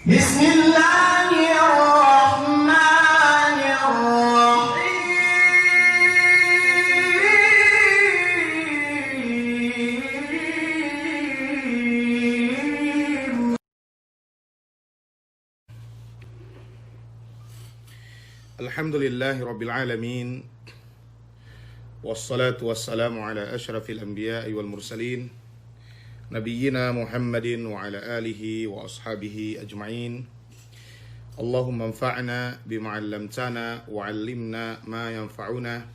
Bismillahirrahmanirrahim. Alhamdulillahi Rabbil Alamin. Wassalatu wassalamu ala ashrafil anbiya'i wal mursalin Nabiyyina Muhammadin wa ala alihi wa ashabihi ajma'in. Allahumma anfa'na bima 'allamtana wa 'allimna ma yanfa'una.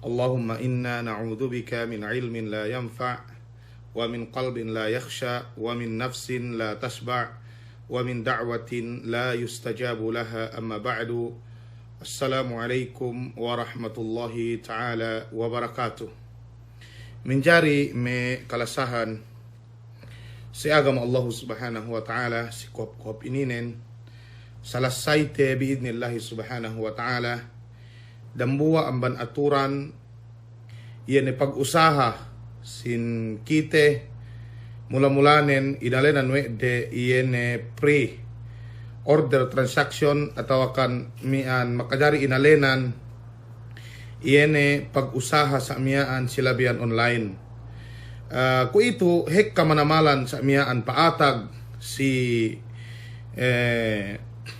Allahumma inna na'udzubika min 'ilmin la yanfa' wa min qalbin la yakhsha wa min nafsin la tashba' wa min da'watin la yustajabu laha, amma ba'du. Assalamualaikum warahmatullahi ta'ala wabarakatuh. Menjari me kalasahan si agama Allah subhanahu wa ta'ala si kop ininen salasaite biidnillahi subhanahu wa ta'ala dambuwa amban aturan yene pag-usaha sin kite mula-mulanen idalenan de yene order transaction atau akan mian makajari inalenan iene pag-usaha sa miaan silabian online. Ku itu hek kamanamalan sa miaan paatag si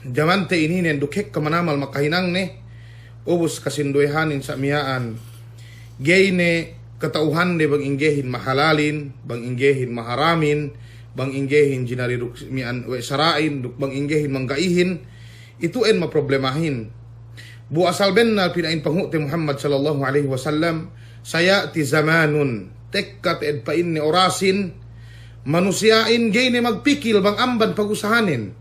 jamante ininen dukhek kamanamal makahinang ne ubus kasinduehanin sa miaan gayne katauhan de bang inggehin mahalalin bang inggehin maharamin bang inggehin jinari duk mian we sarain duk bang inggehin manggaihin itu en maproblemahin bu asal bennal pinain panghuti Muhammad sallallahu alaihi wasallam saya ti zamanun tekkat ed pain ni orasin manusiain gayne magpikil bang amban pagusahanin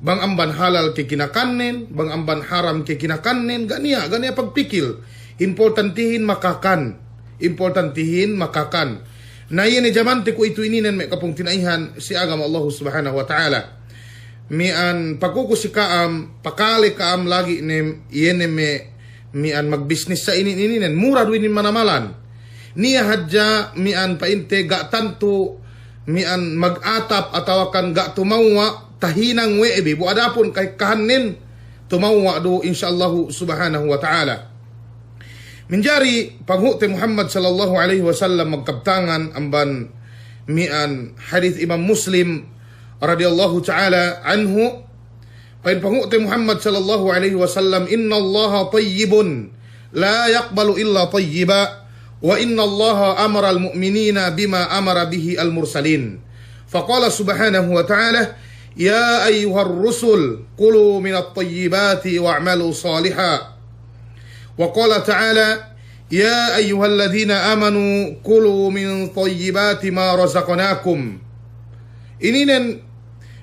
bang amban halal ke kinakannen bang amban haram ke kinakannen ganiya pagpikil importantihin makakan na yene jamante ko itu ininen me kapong tinaihan si agama Allah subhanahu wa ta'ala mian pakukusikaam pakali kaam lagi ne yene mian magbisnis sa ininen mura duinin manamalan niya hadja mian painte ga tanto mian magatap atau kan ga tumawa tahinang weebi bu adapun kay kahanin tumawa do insyaallah subhanahu wa ta'ala. Menjari panghuti Muhammad sallallahu alaihi wasallam magkabtangan amban mian hadith Imam Muslim radhiyallahu ta'ala anhu pain panghuti Muhammad sallallahu alaihi wasallam inna Allaha tayyibun la yaqbalu illa tayyiba wa inna Allaha amara al-mu'minina bima amara bihi al-mursalin faqala subhanahu wa ta'ala ya ayyuhar rusul kulu minat tayyibati wa'malu salihan. وقال تعالى يا أيها الذين آمنوا كلوا من طيبات ما رزقناكم. Ininen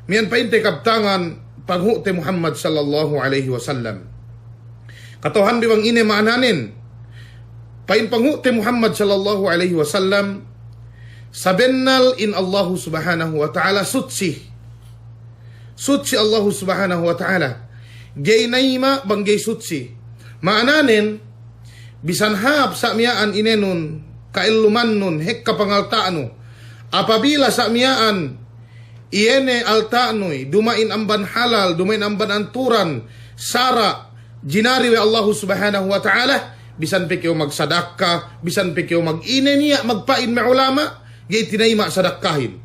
mian painte kaptangan panghuti Muhammad sallallahu alaihi wasallam katohan biwang ine maananin pain panghuti Muhammad sallallahu alaihi wasallam sabennal in Allah subhanahu wa ta'ala sutsi Allah subhanahu wa ta'ala gay naima banggay sutsi maananin bisan hap sa miyaan inenun kailuman nun hek kapangaltaano apabila sa miyaan iene altaanoy dumain amban halal dumain amban anturan sara jinari we Allah subhanahu wa ta'ala bisan pekyo magsadaka bisan pekyo mag-ine niya magpain me ulama gay tinayma sadakahin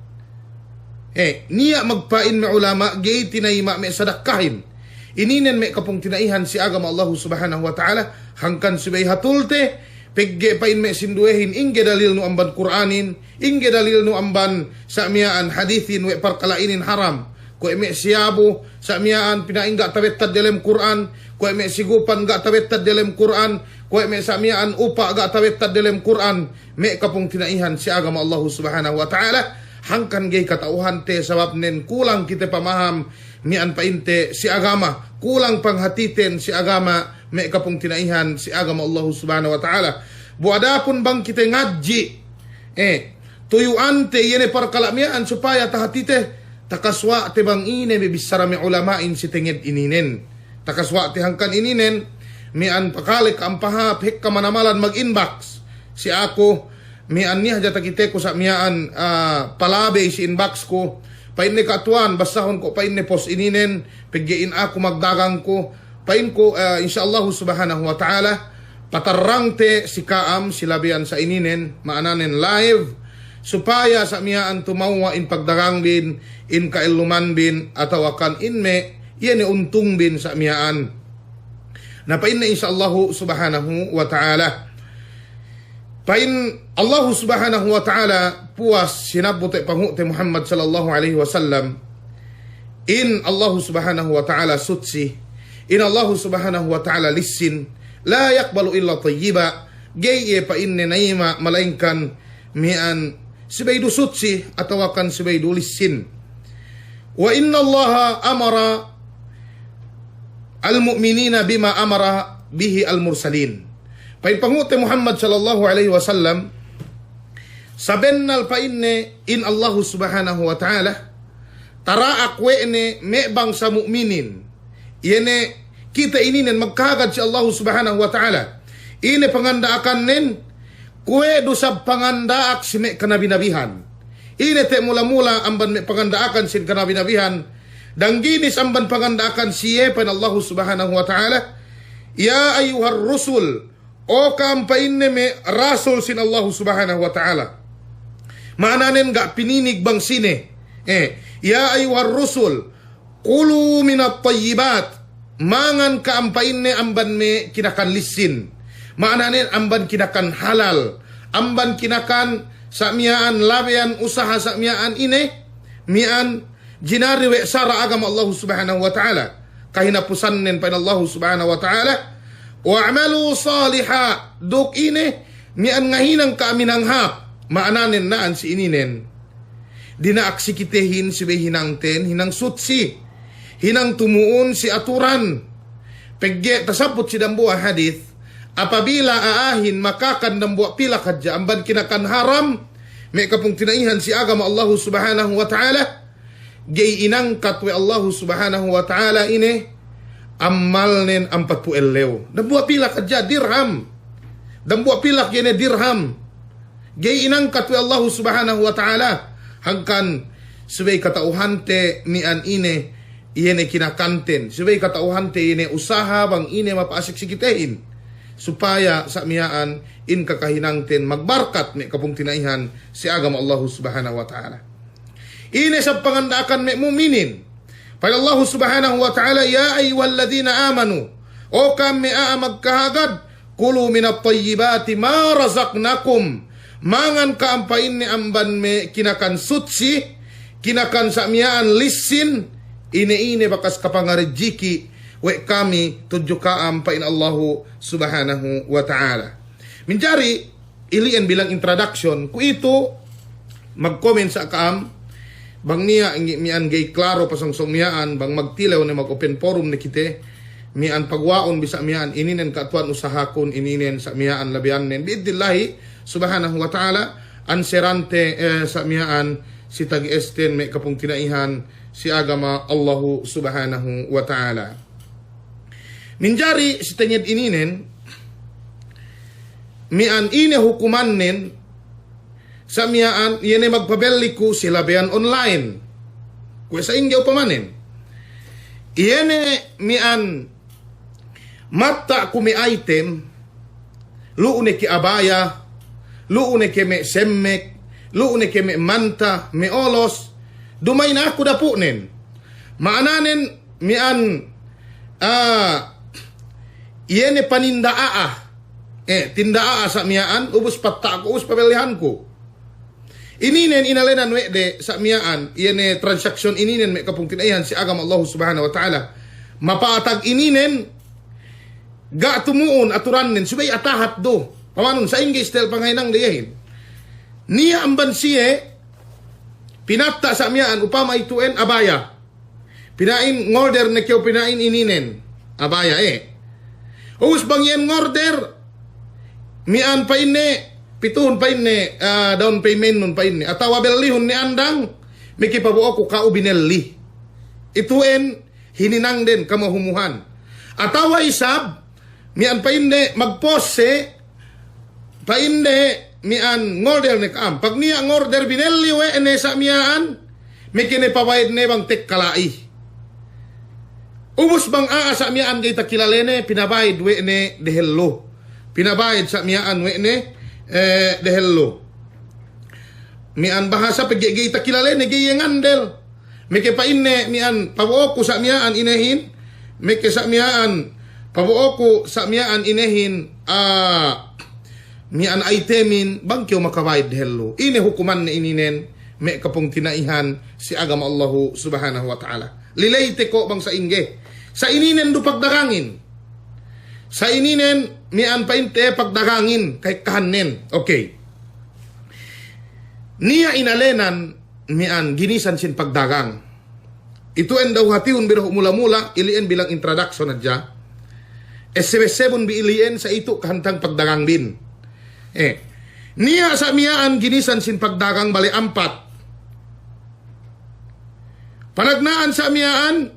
niya magpain me ulama gay tinayma me sadakahin. Ininen me kapong tinaihan si agama Allah subhanahu wa ta'ala hangkan subay hatulte pegge pain me sinduehin ingge dalil nu amban Qur'anin ingge dalil nu amban sa miyaan hadithin we parkalainin haram ko me siyabu sa miyaan pinaing ga tawettad dalam Qur'an ko me sigupan ga tawettad dalam Qur'an ko me sa miyaan upa ga tawettad dalam Qur'an me kapong tinaihan si agama Allah subhanahu wa ta'ala hangkan gay katauhan te sabab nen kulang kita pamaham mian painte si agama kulang panghatiten si agama me kapong tinaihan si agama Allah subhanahu wa ta'ala buadapun bang kita ngaji tuyuan te yene parkalamian supaya tahatite takaswa te bang ine bibisara me ulamain si tenged ininen takaswa te hangkan ininen mian pakalik ampahap hek kamanamalan mag-inbox si ako mian niya jata kite ko sa mian palabe si inbox ko pain ni katuan, basahon ko pain ni pos ininen, pigyain ako magdagang ko, pain ko insyaallah subhanahu wa ta'ala, patarang te si kaam silabian sa ininen, maananen live, supaya sa miyaan tumawa in pagdagang bin, in kailuman bin, ataw akan inme, yan untung bin sa miyaan. Napain na insyaallah subhanahu wa ta'ala. Pain Allah subhanahu wa ta'ala puas sinabot pangute Muhammad sallallahu alaihi wasallam in Allah subhanahu wa ta'ala sutsi in Allah subhanahu wa ta'ala lisin la yaqbalu illa tayyiba gaye pa inne naima malainkan mian sibaydu sutsi atawakan sibaydu lisin wa inna Allah amara al-mu'minina bima amara bihi al-mursalin. Pain pangute Muhammad sallallahu alaihi wasallam sabennal painne in Allah subhanahu wa ta'ala tara akwene mebang sa mu'minin yene kita ininen magkagad si Allah subhanahu wa ta'ala ine pangandaakan nen kwe do sa pangandaak si me kanabinabihan ine te mula-mula amban me pangandaakan sin kanabinabihan dangginis amban pangandaakan siye pan Allah subhanahu wa ta'ala ya ayuhar rusul o kampain me rasul sin Allah subhanahu wa ta'ala. Maananen ga pininig bang sine. Ya ayuhar rusul, kulu minat tayyibat. Mangan kaampain ne amban me kinakan lisin. Maananen amban kinakan halal. Amban kinakan sa miyaan labian usaha sa miyaan ine. Miyaan jinariwe sara agama Allah subhanahu wa ta'ala. Kahinapusan nen pa Allah subhanahu wa ta'ala. Wa'amalu saliha duk ine mian ngahinang kaaminang hap maananen naan si ininen dinaaksikitehin si hinangten hinang sutsi hinang tumuon si aturan pegge tasapot si dambua hadith apabila aahin makakan dambua pila kadya amban kinakan haram may kapung tinaihan si agama Allah subhanahu wa ta'ala gay inang katwe Allah subhanahu wa ta'ala ine amal nen 40 lew. Dambuha pilak aja dirham. Dambuha pilak yene dirham. Gay inangkat we Allah subhanahu wa ta'ala. Hangkan subay katauhante ni an ine yene kinakanten. Subay katauhante yene usaha bang ine mapaasik-sikitehin. Supaya sa miyaan in kakahinangten magbarkat ni kapung tinaihan si agama Allah subhanahu wa ta'ala. Ine sa pangandaakan me muminin. Pada Allah subhanahu wa ta'ala, ya ayyuhalladhina amanu, o kami magkahagad, kulu minat tayyibati ma razaqnakum, mangan kaampain ni amban me kinakan sutsi, kinakan samyaan lisin, ine bakas kapangarejiki, we kami tudyo kaampain Allah subhanahu wa ta'ala. Minjari, ilian bilang introduction, ku itu, mag-comment sa kaam, bang niya mian gay klaro pasangsong miyaan bang magtilaw na mag-open forum na kite mian pagwaon bisa mian ininen katuan usahakon ininen sa miyaan labian nen biidnillahi subhanahu wa ta'ala anserante sa miyaan si tagi esten may kapung tinaihan si agama Allahu subhanahu wa ta'ala. Minjari si tanyad ininen mian ine hukuman nen sa miyaan, yan ay magpabeli ko sila bayan online. Kung sa ingyaw pamanin. Yan ay miyan mata kumi item, luune ki abaya, luune ki me semmek, luune ki me manta, me olos, dumay na ako dapunin. Maananin miyan, yan ay panindaa. Tindaa sa miyaan, ubos patta ako, ubos pabelihan ko. Ininen inalenan we de sa miyaan iyan transaction ininen may kapung tinayan si agama Allah subhanahu wa ta'ala mapaatag ininen ga tumuon aturan nen subay atahat do pamanon sa ingay stel pangaynang dayahin niya amban siye pinatta sa miyaan upama ituen abaya pinain ngorder na kiyo pinain ininen abaya Us bang yan ngorder mian pa ine pituhon pa inne, down payment nun pa inne. Atawa belihon ni andang, may kipabuo ko kao binelli. Ituen, hininang din, kamahumuhan. Atawa isab, mian pa inne, magpose, pa inne, mian ngorder ni kaam. Pag niya ngorder binelli we, ene sa miyaan, may kinipawayad ne bang tek kalai. Ubos bang sa miyaan gay takilalene, pinabayad we ne dehello. Pinabayad sa miyaan we ne dehello. Mian bahasa pagigay takilalene gay ngandel. May kipain ne mian pabuo ko sa miyaan inehin. May kisa miyaan pabuo ko sa miyaan inehin mian itemin bangkyo makabayad dehello. Ini hukuman na ininen may kapong tinaihan si agama Allahu subhanahu wa ta'ala. Lilayte ko bang sa ingge. Sa ininen do pagdarangin. Sa ininen mian painte pagdarangin kay kahanen. Okay. Niya inalenan mian ginisan sin pagdagang. Ito en daw hatiun biro mula-mula ilien bilang introduction na dya. SB7 biilien sa ito kahantang pagdagang din. Niya sa miyaan ginisan sin pagdagang bali 4. Panagnaan sa miyaan,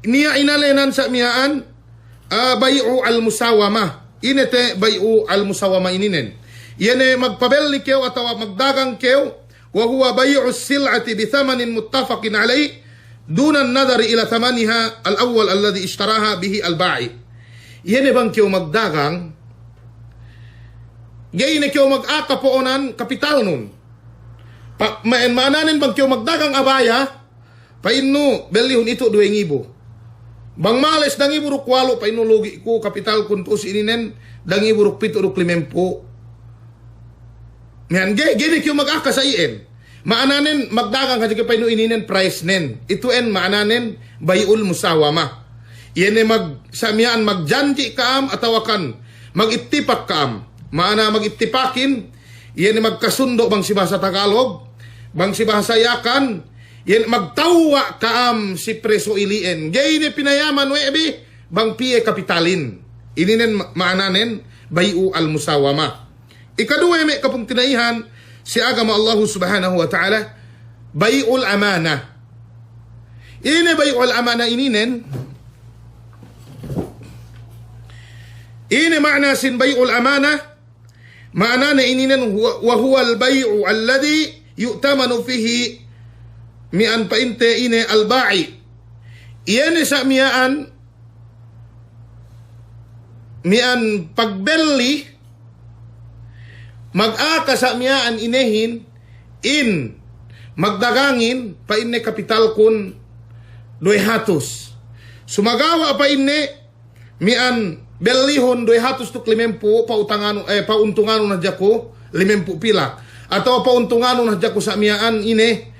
niya inalenan sa miyaan, bayu al-musawama. Inete bayu al-musawama ininen. Yan magpabelli kew ataw magdagang kew, wa huwa bayu sil'ati bi thamanin muttafaqin alayh, duna an-nadari ila thamaniha al-awwal alladhi ishtaraha bihi al-ba'i. Yan bang kew magdagang, gay ne kew mag-aka poonan kapital nun. Maananin bang kiyo magdagang abaya, painu belihon ito 2,000. Bang males dangi buruk walo, painu logi ko kapital kuntus ininen, dangi buruk 7,50. Yan, gini kiyo mag-aka sa ien. Maananin magdagang kasi painu ininen price nen. Ito en maananin bayul musawama. Yan magsamian magjanji kaam atawakan, magitipak kaam. Maana magitipakin, yan magkasundo bang siba sa Tagalog, bang siba sa yakan, yan magtawa kaam si preso ilien. Gay ni pinayaman webi, bang piye kapitalin. Ininen maananen, bayu al-musawama. Ikaduwa may kapong tinaihan, si agama Allah subhanahu wa ta'ala, bayul amana. Ini bayul amana ininen, ini makna sin bayul amana, maana na ininen wa huwa al-bay'u alladhi yu'tamanu fihi mi'an painte ine al-ba'i. Iyan sa mi'an pagbelli mag-aka sa mi'an inehin in magdagangin pa inne kapital kun 200. Sumagawa pa inne mi'an bellihon 200 to 50 pauntungan na dyan 50 pila. Atau pauntungan na dyan sa miyaan ine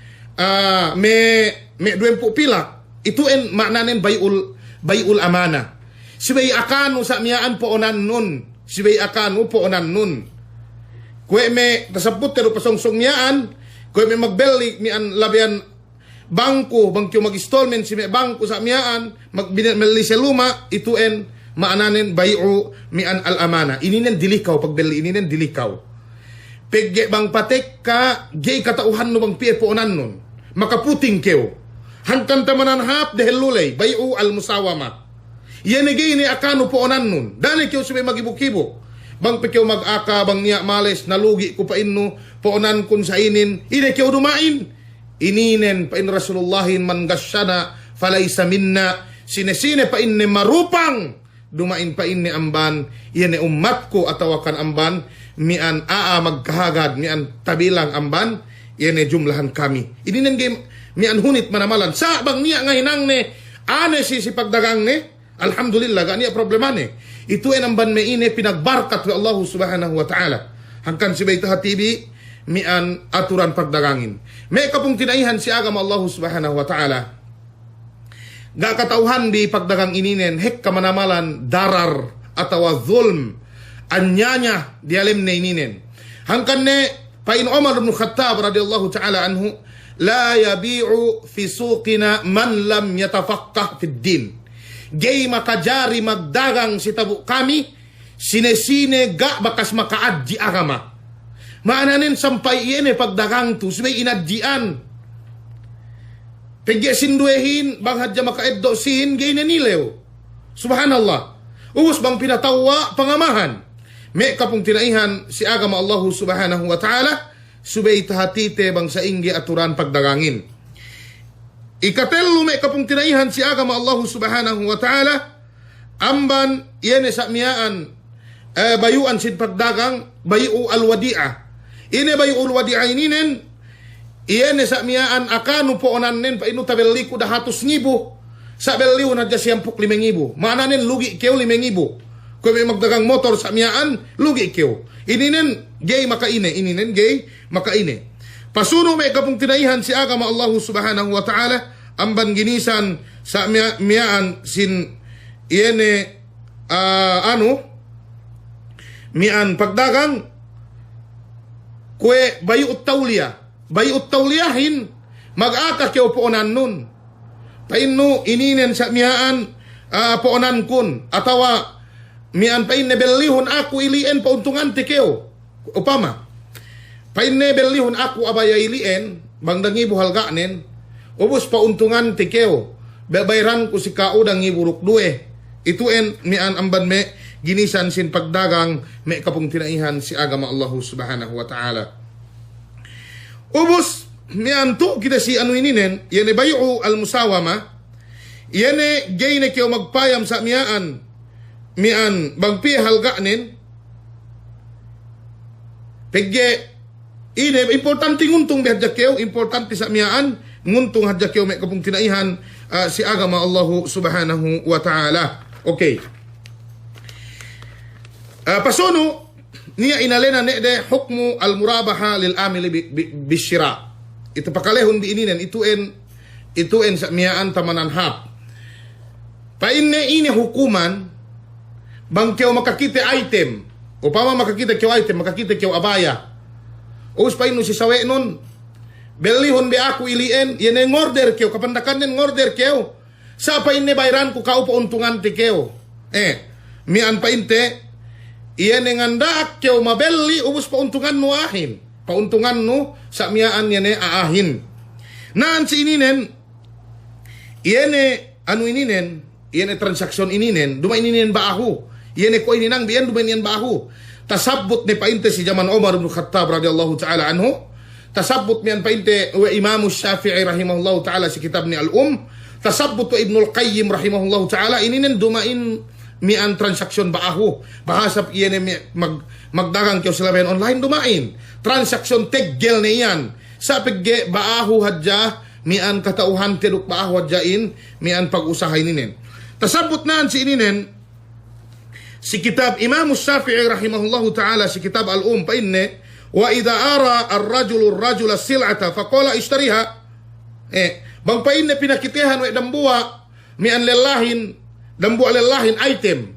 may 20 pila. Ito en maknanen bayul amana. Sibay akano sa miyaan poonan nun. Sibay akano poonan nun. Kwe me tasaput pero pasongsong miyaan, kwe me magbelli mian labian bangko mag-installment si may bangko sa miyaan, magbinali sa luma, ito en maananen bayu mian al-amana. Ininen dilikaw pagbelli, ininen dilikaw. Pegge bang patek ka, gay katauhan no bang piye poonan nun. Makaputing kew. Hangkan tamanan hap dahil lulay, bayu al-musawama. Yan gay ni akano poonan nun. Dali kew sabi magibukibok. Bang pekew mag-aka, bang niya males, nalugi ko pa inno, poonan kun sa inin, ine kew dumain. Ininen pa in Rasulullahin man gasyana, falaysa minna, sine-sine pa inne marupang, dumain pa inne amban, yan umat ko atawakan amban, mian magkahagad, mian tabilang amban, yan jumlahan kami. Ininen game, mian hunit manamalan, sa bang niya nga hinang ne, ane si pagdagang ne, alhamdulillah, ganiya problema ne. Ito ay namban may ine pinagbarkat wa Allah subhanahu wa ta'ala. Hangkan si Baytaha TV, mian aturan pagdagangin. May kapong tinaihan si agama Allah subhanahu wa ta'ala. Gakatauhan di pagdagang ininen, hek kamanamalan darar atawa zulm. Anyanya di alim na ininen. Hangkan ne, pain Umar ibn Khattab radiyallahu ta'ala anhu, la yabi'u fi suqina man lam yatafaqqah fid din. Gay makajari magdagang si tabu kami, sine-sine ga bakas makaadji agama. Maananin sampay iyan pagdagang to, sabay inadjian. Pagya sinduehin, bang hadya makaeddo sin, gay nanilew. Subhanallah. Uwos bang pinatawa, pangamahan. May kapong tinaihan si agama Allah subhanahu wa ta'ala, subay tahatite bang sa inggi aturan pagdagangin. Ikatelu may kapung tinaihan si agama Allah subhanahu wa ta'ala, amban yene sa miyaan bayuan sin pagdagang, bayu alwadi'ah. Ine bayu alwadi'ah ininen, yene sa miyaan akanu po onanen pa inu tabelli ko da 100,000, sa belliw na dya 55,000. Maananen lugi keo 5,000. Kung may magdagang motor sa miyaan, lugi keo. Ininen gay makaine, ininen gay makaine. Pasuno may kapung tinaihan si agama Allah subhanahu wa ta'ala, amban ginisan sa miyaan sin iene miyaan pagdagang kwe bayu tawliyahin mag-aka kyo poonan nun painno ininen sa miyaan poonan kun atawa miyaan pain nebellihon ako ilien pauntungan tikeo upama painne bellihon ako abaya ilien bangdangi buhalganen ubos pauntungan tikeo babayran ko si kaudang iburuk duwe ituen mian amban me ginisan sin pagdagang me kapung tinaihan si agama Allah subhanahu wa ta'ala ubos mian to kita si anu ininen yene bayu al musawama yene gayne keo magpayam sa mian bangpi halganen pegge ine importante nguntung bihadya keo, importante sa miyaan nguntung hadya keo may kapung tinaihan si agama Allah subhanahu wa ta'ala. Okay. Pasono niya inalena de hukmu al-murabaha lil amili bishira. Ito pakalehon di ininen ituen sa miyaan tamanan hap. Painne ini hukuman bang keo makakite item. Upama makakita keo item, makakita keo abaya. Us pa ino si sawe nun. Belihon be ako ilien. Yan ay ngorder keo. Kapandakan din ngorder keo. Sa pa inne bayran ko kao pauntungan ti keo. Mian pa inte. Iyan ay nganda keo mabeli. Ubus pauntungan no ahin. Pauntungan no sa miyaan yan ay aahin. Naan si ininen. Iyan ay ano ininen. Iyan ay transaksyon ininen. Duma ininen ba ako. Iyan ay ko ininang biyan. Duma ininan ba ako. Tasabut ni painte si zaman Umar bin Khattab radhiyallahu ta'ala anhu. Tasabut miyan painte wa Imam Syafi'i rahimahullahu ta'ala si kitab ni Al-Um. Tasabut wa Ibnul Qayyim rahimahullahu ta'ala. Ininen dumain mian transaksyon baahu. Bahasap iyan magdagang kyo sila mayan online dumain. Transaksyon teggel na iyan. Sa pigge baahu hadja mian katauhan tiduk baahu hadjain mian pag-usahay ninen. Tasabut naan si ininen si kitab Imam Syafi'i rahimahullahu ta'ala si kitab Al-Um pa inne wa idha ara ar-rajulu ar-rajula sil'ata faqala ishtariha bang pa inne pinakitihan wa dambuwa mian lelahin dambuwa lelahin item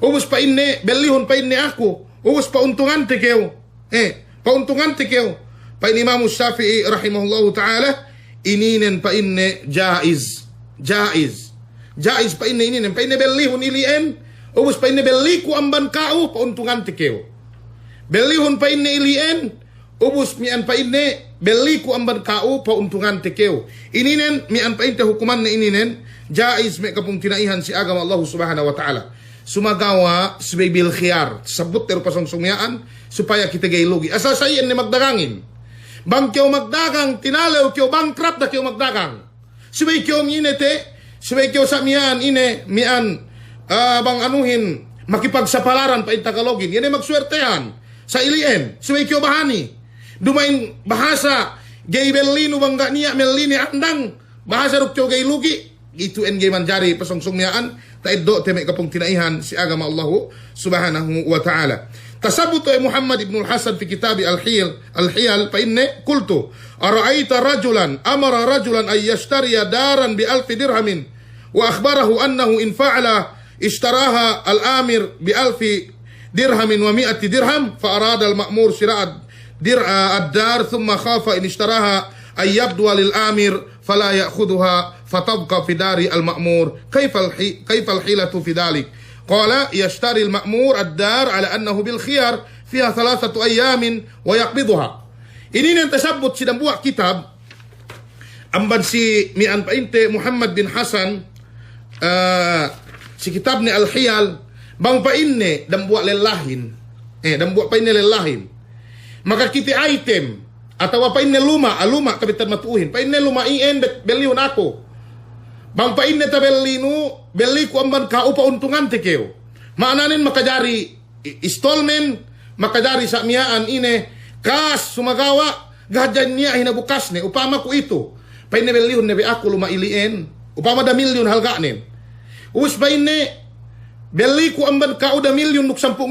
ubus pa inne belihon pa inne ako ubus pauntungan tikeo pauntungan tikeo pa inne Imam Syafi'i rahimahullahu ta'ala ininen pa inne jaiz pa inne ininen pa inne belihon ilien ubus pa inne beli ku amban kao pauntungan tikeo. Belihon pa inne ilien ubus mian pa inne beli ku amban kao pauntungan tikeo. Ininen mian pa inte hukuman na ininen jaiz me kapung tinaihan si agama Allah subhanahu wa ta'ala. Sumagawa sibil khiyar sabut pero pasang sumyaan supaya kita gaylugi. Asa sayen ni magdagangin. Bang kyo magdagang tinalaw kyo bankrupt da kyo magdagang. Subay kyo minete subay kyo sa mian ine mian bang anuhin, makipagsapalaran pa Tagalogin, yan ay magswertehan sa ilien, suway kyo bahani, dumain bahasa, gay belino bangga niya, melini andang, bahasa ruk kyo gay lugi, itu en gay manjari pasongsungyaan, taiddo teme kapong tinaihan si agama Allah subhanahu wa ta'ala. Tasabuto ay Muhammad ibn al-Hasan fi kitabi al-Hiyal pa inne, kultu, ara'ayta rajulan, amara rajulan ay yashtariya daran bi 1,000 dirhamin, wa akhbarahu annahu in fa'ala اشتراها الآمر ب1,000 درهم و100 درهم فأراد المأمور شراء الدار ثم خاف إن اشتراها أن يبدو للآمر فلا يأخذها فتبقى في دار المأمور كيف الحيلة في ذلك قال يشتري المأمور الدار على أنه بالخيار فيها 3 أيام ويقبضها. Ini yang tersebut sedang buat kitab amban si mian painte Muhammad bin Hasan si kitab ni Al-Hiyal bang pa inne dan buat lelahin dan buat pa inne lelahin maka kita item Atawa pain ne luma, aluma kabitan matuhin. Pain ne luma ien belihon ako. Bang pain ne tabellino, beli ko amban ka upa untungan tikeo. Maananin makajari installment, makajari sa miyaan ine, kas sumagawa, gahajan niya hinabukas ne, upama ko ito. Pain ne belihon ne be ako luma ilien, upama da milyon halganin. Us pain ne, beli ko amban ka o da milyon nuk 10,000.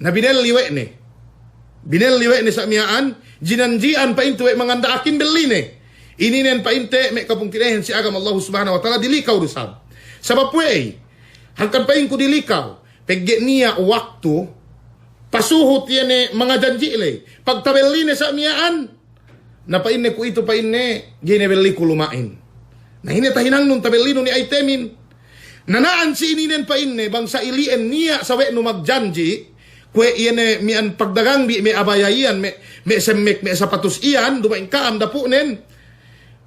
Na bineliwe ne. Bineliwe ne sa miyaan, jinanjian pa into manganda akin beli ne. Ininen pa inte me kapung tinahin si agam Allah subhanahu wa ta'ala dilikaw rusab. Sabab puwey, hangkan pa ko dilikaw, pegge niya waktu, pasuhot yan eh mga janji le. Pag tabeli ne sa miyaan, napain ko ito pain ne, ginebeli ko lumain. Na hinetahinang nun tabeli nun ni itemin. Nanaan si ininen pain ne, bang sa ilien niya sawe no magjanji, kwe iyan mian pagdagang bi may abayayan may semek may sapatos iyan dumain kaam dapunen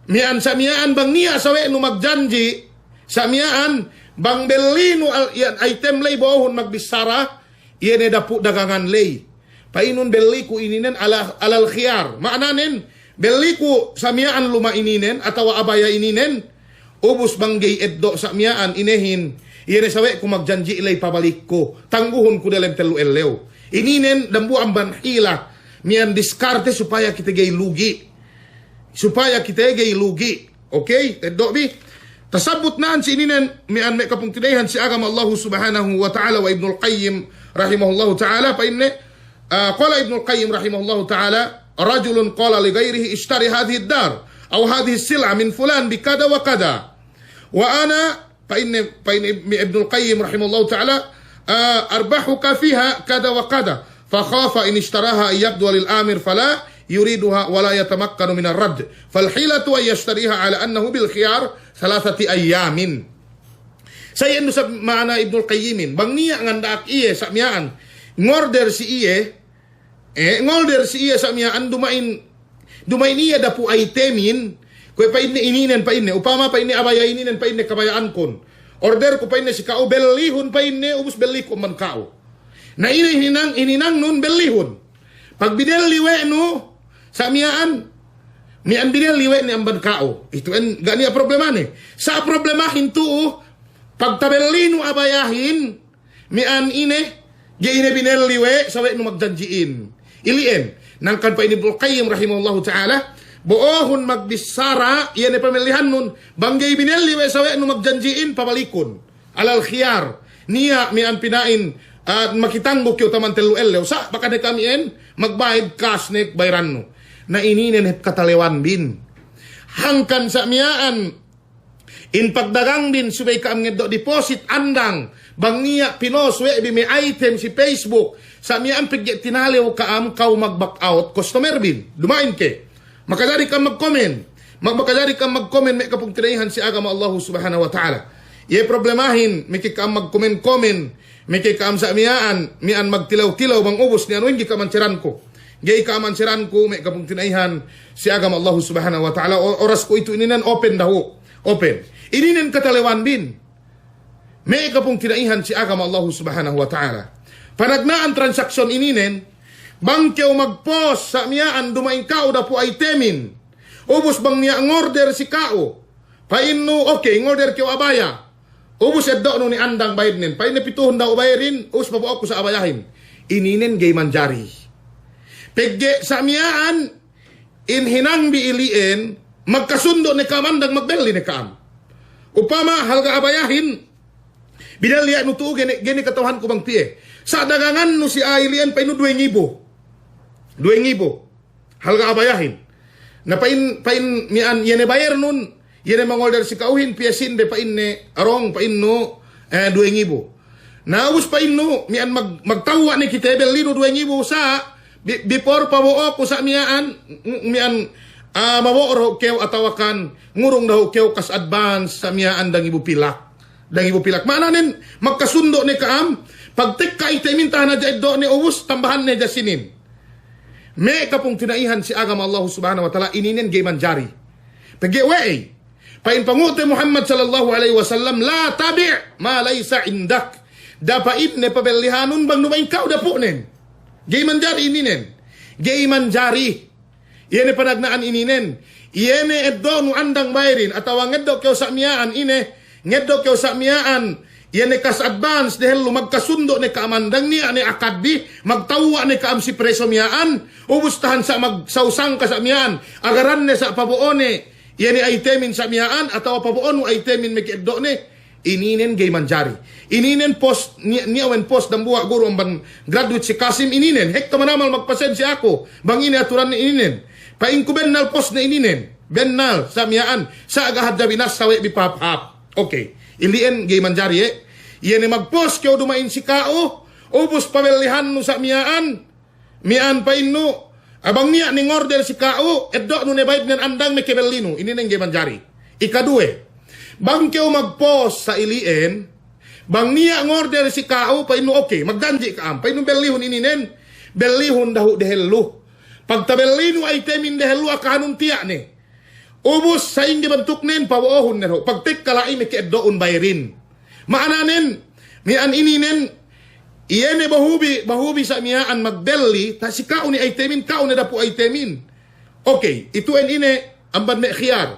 mian sa mian bang niya sawe no magjanji sa mian bang belino iyan item lay bohon magbisara iyan dapu dagangan lay painon beli ko ininen alal khiyar maananen beli ko sa mian luma ininen atawa abaya ininen ubos bang gay eddo sa mian inehin iyan sawe kung magjanji ilay pabalik ko. Tangguhon ko dalam telu elew. Ininen dambu ang banhila. Miyan diskarte supaya kita gay lugi. Supaya kita gay lugi. Okay? Teddo bi? Tasabot naan si ininen miyan may kapung tinayan si agam Allah subhanahu wa ta'ala wa Ibnul Qayyim rahimahullahu ta'ala pa inne qala Ibnul Qayyim rahimahullahu ta'ala rajulun qala li gayrihi ishtari hadhihi ad-dar aw hadhihi as-sil'a min fulan bi kada wa kada. Wa ana فإن ابن القيم رحمه الله تعالى أربحك فيها كذا وكذا فخاف إن اشتراها أن يبدو للآمر فلا يريدها ولا يتمكن من الرد فالحيلة أن يشتريها على أنه بالخيار 3 أيام. Saya inu sa mana Ibnul Qayyimin bang niya ngandak iye sa miyaan ngorder si iye sa miyaan dumain iya dapu itemin. Kaya pa ininen pa inne, upama pa inne abaya ininen pa inne kabayaan kon. Order ko pa inne si kao, belihon pa inne, ubus beli ko man kao. Na ininang nun belihon. Pag bineliwe no, sa miyaan bineliwe ni amban kao. Ito en, gani problema ni. Sa problemahin to, pag tabelino abayahin, mian ine, ine bineliwe, sawe no magjanjiin. Ilien, nangkan pa ini Ibnul Qayyim rahimahullahu ta'ala, Boohon magbisara, iyan ay pamilihan nun. Banggay bineliwe sawe no magjanjiin, pabalikon. Alal khiyar. Niya mian pinain at makitanggok yung taman telu elew. Sa baka na kami magbayad cash nek bayran no. Na ininen hep katalewan bin. Hangkan sa miyaan. In pagdagang bin subay kaam ngeddo deposit andang. Bang niya pinoswe may item si Facebook. Sa miyaan pigya tinaliw kaam kau mag-back out customer bin. Dumain ke. Makadari kang mag-comment. Makadari kang mag-comment may kapong tinayihan si agama Allah subhanahu wa ta'ala. Iye problemahin, may kikaam mag-comment-comment, may kikaam sa miyaan, miyan magtilaw-tilaw, bang ubos ni anuin, gikaman siran ko. Gay kaaman siran ko, may kapong tinayihan si agama Allah subhanahu wa ta'ala. Oras ko ito ininan, open daho. Open. Ininan katalewan bin. May kapong tinayihan si agama Allah subhanahu wa ta'ala. Panagnaan transaksyon ininen, bang kiyaw mag-post sa miyaan dumain kao da po ay temin. Ubus bang niya ang order si kao. Paino, okay, ang order kiyaw abaya. Ubus eddo no ni andang bayad nin. Paino pituhon daw bayarin, ubus pabuok ko sa abayahin. Ininin gay manjari. Pegge sa miyaan, inhinang biiliin, magkasundo ni kamandang magbeli ni kam. Upama, halga abayahin, binalian no tuo, gini katawahan ko bang tiye. Sa dagangan no si Ailian, paino 2,000. 2,000. Halga abayahin. Na pain mian yene bayar nun. Yene mangorder si kauhin piyasin be pain ne arong pain no 2,000. Naubos pain no mian magtawa ni kita belino 2,000 sa before pabuo ko sa mian maworo kew atawakan ngurong daw kew kas advance sa mian dang ibu pilak. Mananin magkasundo ni kaam pagtik ka itemintahan na dyan do ni ubos tambahan ni jasinin. May kapong tinaihan si agama Allah subhanahu wa ta'ala ininin gay manjari. Pag-iway, painpanguti Muhammad sallallahu alaihi wasallam, la tabi' ma laysa indak. Dapain ne pabelihanon bang numain kao dapunin. Gay manjari ininin. Gay manjari. Iyene panagnaan ininen. Iyene eddo no andang bayrin atawa ngeddo kyo sa miyaan ngeddo kyo sa miyaan. Iyene kas advance dahil magkasundo ni kaamandang niya ni akadbi magtawa ni kaam si preso miyaan ubustahan sa magsausang ka sa miyaan agaran ni sa pabuone iyene itemin sa miyaan atawa pabuon itemin mekiddo ni ininen gay manjari ininen post niya wen post dambuwa guro ang graduate si Kasim ininen hekto manamal magpasen si ako bang ini aturan ni ininen paingkubenal post na ininen bennal sa miyaan sa agahad binas sawe bipap okay ilien gay manjari Iyan magpost kyo dumain si kao, ubos pamilihan no sa miyaan pa ino. Abang niya ning order si kao, eddo no ne bayad ng andang may kebelino, ini nang manjari. Ikadue, bang kyo magpost sa ilien, bang niya ang order si kao, pa ino okay, magdanji ka pa ino belihon ininen, belihon dahu dehello. Pag tabelino ay temin dehello akahanong tiya ni. Ubos sa ingi bantuk nen, pawaohon nero, pag tek kalai may keeddoon bayrin. Maananen, mian ininen, iyene bahubi sa miyaan magbelli, ta si kao ni itemin, kao ni dapo itemin. Okay, ito en ine, amban me khiyar.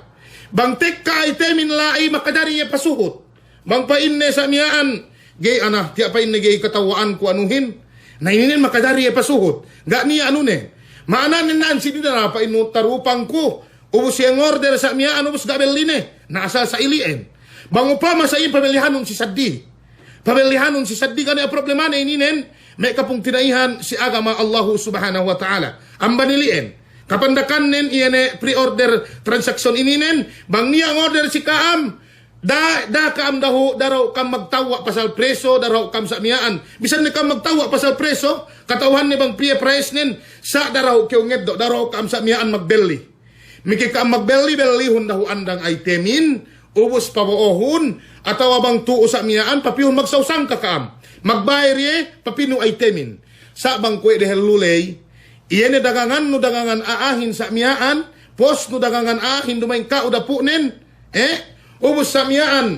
Bang tek ka itemin lai, makadari niya pasuhot. Bang painne sa miyaan, gay ana, tiya painne gay katawaan ko anuhin, na ininen makadari niya pasuhot. Ga niya anunin. Maananen naan, sinidara pa inu tarupang ko, ubos yung order sa miyaan, ubos gabelline, naasa sa ilien. Bang upama sa iyong pamilihanon si Saddi. Pamilihanon si Saddi kani ang problema na ininen, may kapong tinaihan si agama Allahu subhanahu wa ta'ala. Ang baniliin. Kapandakan nin iyane pre-order transaction ininen, bang niya ang order si Kaam, da kaam daho, daraw kam magtawa pasal preso, daraw kam sa miyaan. Bisan ni kam magtawa pasal preso, katawhan ni bang price nin, sa daraw kyo ngeddo, daraw kam sa miyaan magbelli. Miki kam magbelli, bellihon daho andang itemin, ubos pabuohon, atawa bang tuo sa miyaan, papihon magsausang kakaam. Magbayri, papino ay temin. Sa bang kwe dehel lulay, iyan dagangan no dagangan aahin sa miyaan, pos no dagangan aahin dumain ka o dapunin, ubos sa miyaan,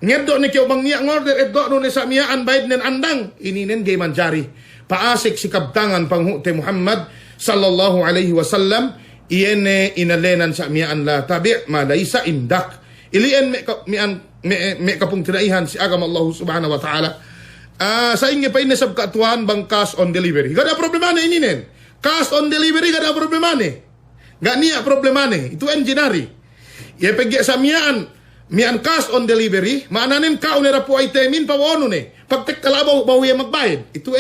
ngeddo ni kiyo bang niya ngorder, eddo no ni sa miyaan, bayad nen andang, ininen gay manjari. Paasik si kabtangan panghute Muhammad, sallallahu alaihi wasallam, iyene inalenan sa miyaan la tabi' malaysa indak. Ilian me kapong tinaihan si agama Allah subhanahu wa ta'ala. Sa inyo pa inisab kaatuhan bang cash on delivery. Gada problema na ininen. Cash on delivery gada problema ni. Ganiya problema ni. Ito enginary. Ipagya sa miyaan cash on delivery, maananin ka unera po ay temin pawono ni. Pagtek kalabaw bawiya magbayad. Ito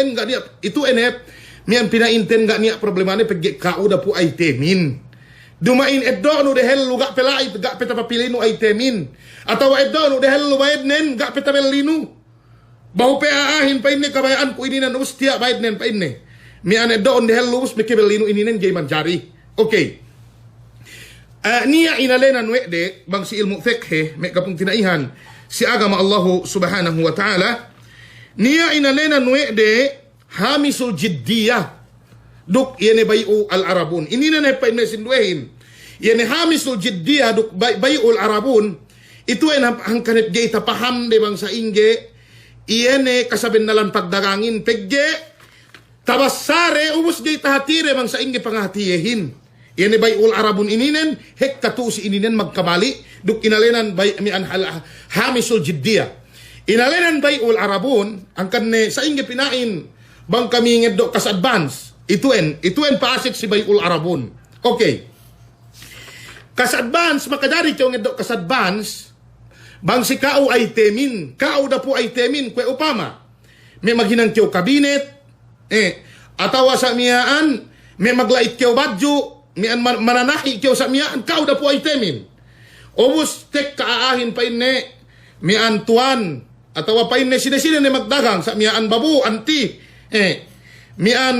miyan pinainten nga niya problema ni pagge kauda po ay temin. Dumain eddo no dehel luga pelait ga peta papilino ay temin. Atawa eddo no dehel lubayad nen ga peta belino. Bahu pe aahin pa inni kabayaan ko ini nan ustia bayad nen pa inni. Miyan eddo on dehel lubus mekebelino ini nen jay manjari. Okay. Niya inalena nuwede bang si ilmu fiqh may kapong tinaihan si agama Allah subhanahu wa ta'ala. Niya inalena nuwede hamisul jiddiyah duk yene bayu al-arabun ini na pa inesinduhin yene hamisul jiddiyah duk bayu al-arabun itu ang kanit gay tapaham de bang sa inge yene kasabin nalan pagdagangin pegge tabassare ubus gay tahatire bang sa inge pangahatiyehin yene bayu al-arabun ininen hek katusi ininen magkamali duk inalenan bay mi an hamisul jiddiyah inalenan bayu al-arabun ang kanne sa inge pinain bang kami ngeddo kas advance. Ituen paasik si bayul arabun. Okay. Kas advance, makadari tiyo ngeddo kas advance, bang si kao ay temin. Kao da po ay temin, kwe upama. May maghinang tiyo kabinet, atawa sa miyaan, may maglait tiyo badyo, may mananahi tiyo sa miyaan, kao da po ay temin. Obus tek kaahin pa inne, may antuan, atawa pa inne sina-sina ni magdagang sa miyaan babu, anti, mian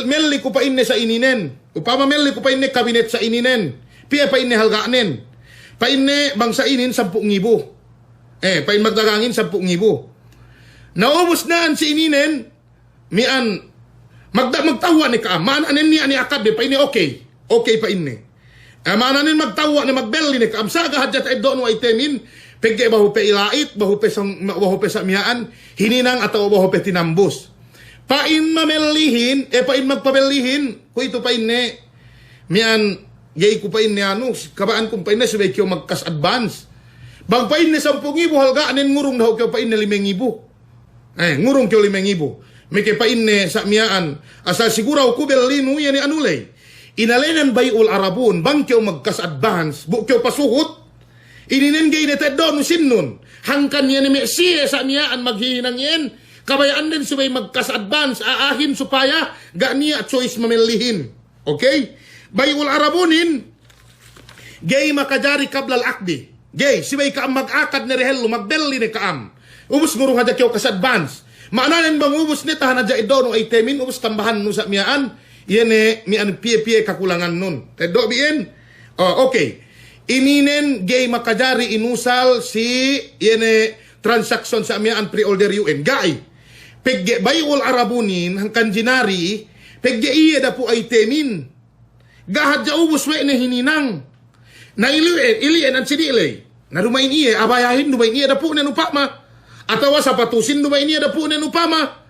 melli ko pa inne sa ininen. Upama melli ko pa inne kabinet sa ininen. Piya pa inne halganen. Pa inne bang sa inin 10,000. Pa in magdagangin 10,000. Naubos naan si ininen mian magtawa ni ka. Maanin niya ni akad pa inne okay. Okay pa inne. Maanin magtawa ni magbelli ni ka. Amsaga hadjat ay doon ay temin. Pegge bahu pe ilait, bahu pe sa miyaan, hininang ataw bahu pe tinambos. Pain mamelihin, pain magpabelihin, ko ito pain ne, mian, yay ko pain ne ano, kabaan kong pain ne, sabay kyo magkas advance. Bang pain ne 10,000, halgaan ngurong na kyo pain ne 5,000. Ngurong kyo 5,000. May kay pain ne sa miyaan, asa siguraw ko belino, yan ni anulay. Inalenan bayul arabun, bang kyo magkas advance, bu kyo pasuhot, ininen gay ne tedo no sinnun, hangkan yan ni Mesiye sa miyaan maghihinang yan, kabayaan din subay magkas-advance, aahin supaya, niya choice mamilihin. Okay? Bayul arabunin, gay makajari kablal akdi. Gay, subay kaam mag-akad ni Rehelo, magbelli ni kaam. Ubus ngurong hadya kyo kas-advance. Maananin bang ubus ni tahan hadya ido no itemin, ubus tambahan no sa miyaan, yan mian piye-piye kakulangan nun. Tedo bien? Okay. Ininen gay makajari inusal si yan transaction sa miyaan pre-order UN. Gay, pegge bayul arabunin hangkan jinari, pegge iya da po ay temin. Gahad ja ubus we na hininang. Na ilien ang sinilay. Na rumain iya, abayahin dumain iya da po na upama. Atawa sa patusin dumain iya da po na upama.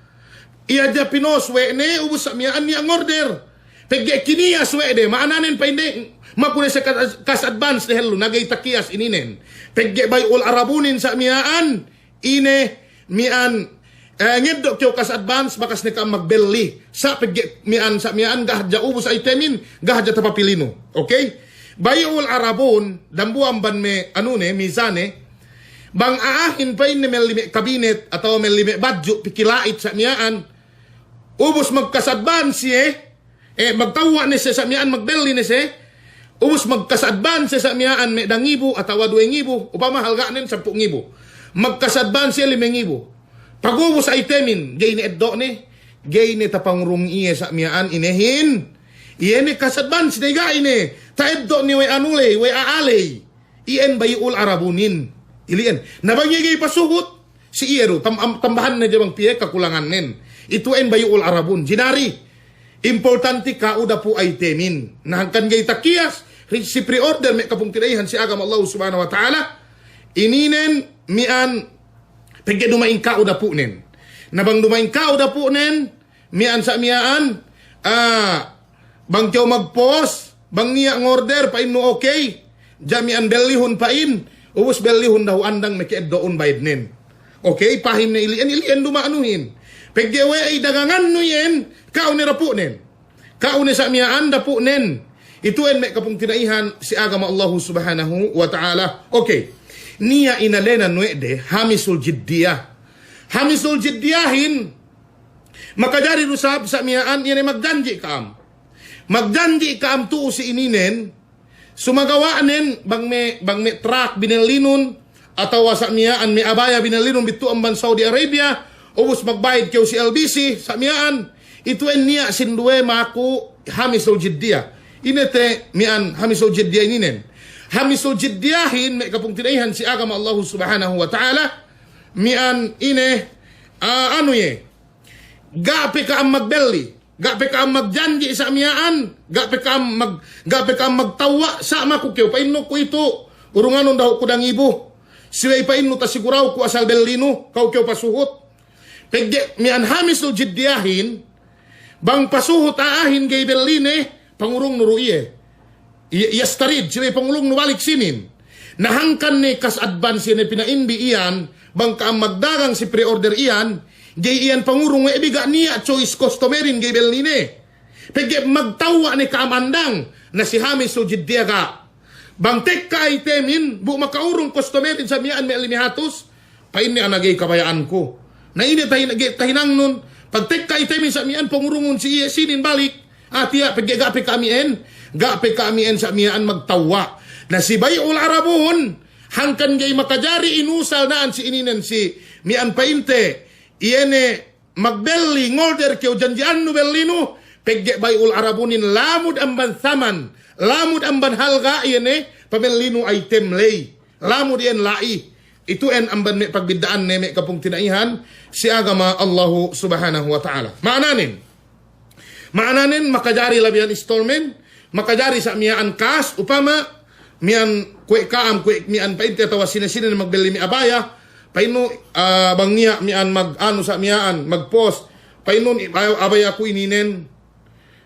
Iya ja pinos we ne ubus sa miyaan niya ang order. Pegge kiniyas we de, maananin pa hindi. Mapuna sa kas-advance ni Hello, nagay takiyas ininen. Pegge bayul arabunin sa miyaan, ine mian ngedok kyo kas-advance bakas ni ka magbelli. Sa pegge mian sa miyaan, gahadya ubos ay temin, gahadya tapapilino. Okay? Bayul arabun, dambuan ban me, mizane, bang aahin pa ini melime kabinet, atau melime badyo, pikilait sa miyaan, ubos magkas-advance magtawa ni sa miyaan, magbelli ni ubus magkas-advance sa miyaan may 2,000 atawa 2,000 upama halganin 10,000 magkas-advance 5,000 pag-ubus ay temin gay ni eddo ni gay ni tapangrung iya sa miyaan inehin iyan ni kas-advance ni gay ni ta eddo ni way anulay way aalay iyan bayul arabunin ilian nabangya gay pasuhot si iyero tambahan na jabang piye kakulangan nen ito en bayul arabun jinari importante ka uda po ay temin nahangkan gay takiyas si pre-order may kapong tinayihan si agam Allah subhanahu wa ta'ala ininen mian pagka dumain ka o dapunin nabang dumain ka o dapunin mian sa miyaan bang kyaw mag-post bang niya ang order pain no okay dyan mian belihon pain ubos belihon daw andang may kieddoon bayadnin okay pahim na ilian dumaanuhin pagka we ay dagangan no yen kao ni rapunin kao ni sa miyaan dapunin. Ito ay may kapong tinaihan si agama Allah subhanahu wa ta'ala. Okay. Niya inalena nuede hamisul jiddiyah. Hamisul jiddiyahin makajari rusab sa miyaan yan ay magjanji kaam. Magjanji kaam tuo si ininen sumagawaanin bang may truck binalinon atawa sa miyaan may abaya binalinon bitu ang ban Saudi Arabia ubos magbayad kayo si LBC sa miyaan. Ito ay niya sinduwe maku hamisul jiddiyah. Inete mian hamisul jiddiyah ininen. Hamisul jiddiyahin may kapong tinaihan si agama Allah subhanahu wa ta'ala mian ine gape ka ang magbelli gape ka ang magjanji sa miyaan gape ka ang magtawa sa makukyaw painno ko ito urunganon daw ko dang ibo siway painno ta siguraw ko asal bellino kau kyaw pasuhot pegge mian hamisul jiddiyahin bang pasuhot aahin gay belline pangurong nuruiye. Yastarid, sila pangulong nubalik sinin. Nahangkan ni kas-advance ni pinaimbi iyan, bangka ang magdagang si pre-order iyan, gay iyan pangurong ibiga niya choice customerin gay belline. Pagka magtawa ni kaamandang na si Hamis o Jiddiaga. Bangtek ka itemin, bu makaurong customerin sa miyaan may alimihatos, pain ni anagay kabayaan ko. Na ini tahinang nun, pagtek ka itemin sa miyaan, pangurungon si sinin balik, tiya, paggapi kami en sa miyaan magtawa. Na si bayul arabun, hangkan gay makajari inusal naan si ininen si mian painte, iyene magbelli, ngolder kyo janjian no bellino, pagge bayul arabunin, lamud ang bansaman, lamud ang banhalga, iyene, pamellino ay temlay, lamud yan lai. Ito en ang pagbidaan neme kapong tinaihan, si agama Allahu subhanahu wa ta'ala. Maananin makajari labihan installment, makajari sa miyaan kas, upama, miyan kwe kaam, kwe miyan painte, tawa sinasina na magbeli mi abaya, paino bang niya miyan mag-ano sa miyaan, mag-post, painon abay ako ininen.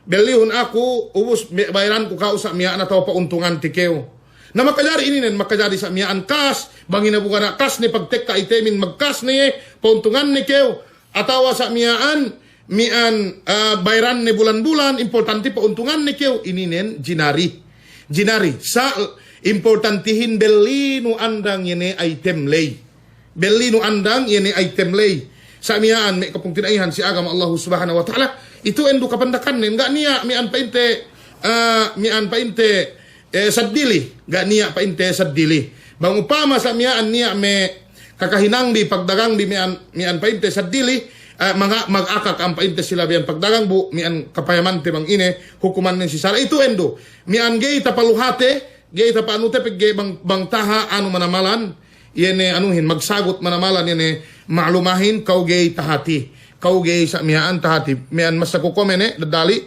Belihon ako, ubos bayaran ko kao sa miya na tao pauntungan tikew. Na makajari ininen, makajari sa miya ang kas, bangin na buka na kas ni pagtek ka itemin magkas ni pauntungan ni kew. Atawa sa miyaan, mian bayaran ni bulan-bulan, importante pauntungan ni kew, ininen, ginari. Ginari, sa importantihin belino andang yene item lay. Belino andang yene item lay. Sa miyaan, may kapong tinaihan si agama Allah subhanahu wa ta'ala, ito endo kapandakan nin, nga niya, mian painte, sadili, nga niya painte sadili. Bang upama sa miyaan niya, may kakahinang di pagdagang di mian painte sadili, mga mag-akak ang painte sila biyan pagdagang bu, mian kapayamante bang ine, hukuman nin si Sara. Ito endo, mian gay tapaluhate, gay tapanute, pag bang taha, ano manamalan, yene anuhin, magsagot manamalan, yene maalumahin, kaugay tahati. Kaugay sa miyaan tahati. Miyan mas nakukomene, dadali.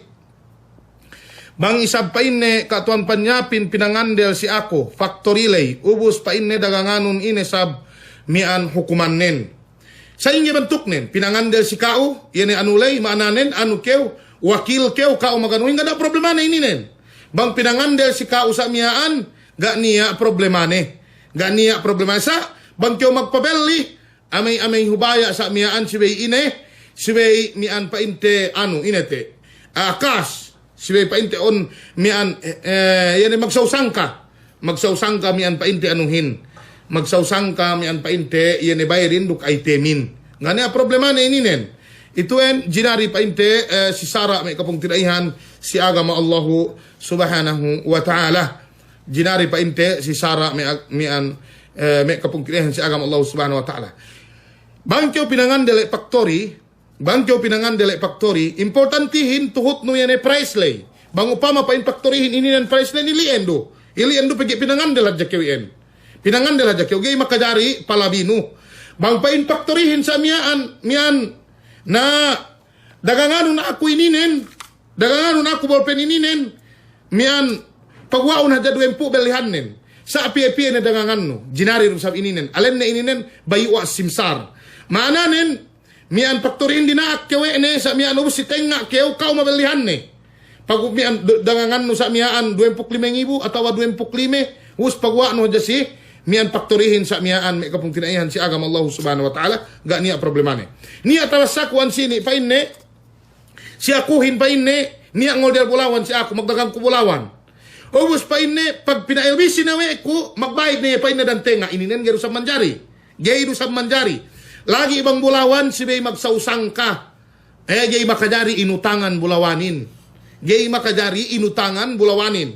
Bang isab pa inne, katuan panyapin, pinangandel si ako, factorilay, ubus pa inne, daganganon ine sab, miyan hukuman nen. Sa inyo bantuk nen, pinangandel si kao, yene anulay, maananen, anu kew, wakil kew, kao maganuhin, gana problema na ininen. Bang pinangandel si kao sa miyaan, ga niya problema ne. Ga niya problema sa, bang kew magpabeli, amay hubaya sa miyaan siway ine, siway mian painte ano inete. Kas, siway painte on mian yan magsausangka. Magsausangka mian painte anuhin. Magsausangka mian painte yan bayarin duk itemin. Ngani problema na ininen. Ito en ginari painte si Sara may kapong tinaihan si agama Allahu subhanahu wa ta'ala. Ginari painte si Sara may kapong tinaihan si agama Allahu subhanahu wa ta'ala. Bangkyo pinangandele factory, importantihin tuhot no yan price lay. Bang upama pa in factoryhin ininan price lay iliendo. Iliendo pagi pinangandel adja kyo en. Pinangandel adja kyo gay makadari palabino. Bang pa in factoryhin sa mian na dagangano na ako ininen. Dagangano na ako bolpen ininen. Mian pagwao na jadwem po belihannen. Sa api-api na dagangano. Ginari rin sa ininen. Alen na ininen baywa simsar. Maananen, mian faktorin din na akyawe ne sa mian ubus si tenga kyaw kao mabalihan ne. Pag mian dangangan no sa mian 25,000 atawa 25 us pagwa no si mian faktorihin sa mian may kapong tinaihan si agama Allah subhanahu wa ta'ala ga niya problema ne. Niya tawasak wan sini pa inne si akuhin pa inne niya ngolder bulawan si ako magdagang ko bulawan. Ubus pa inne pag pinailbisi na we ko magbayad niya pa inne dan tenga ininen gero sa manjari. Gero sa manjari. Lagi ibang bulawan, si Bay magsausang ka. Gay makajari inutangan bulawanin. Gay makajari inutangan bulawanin.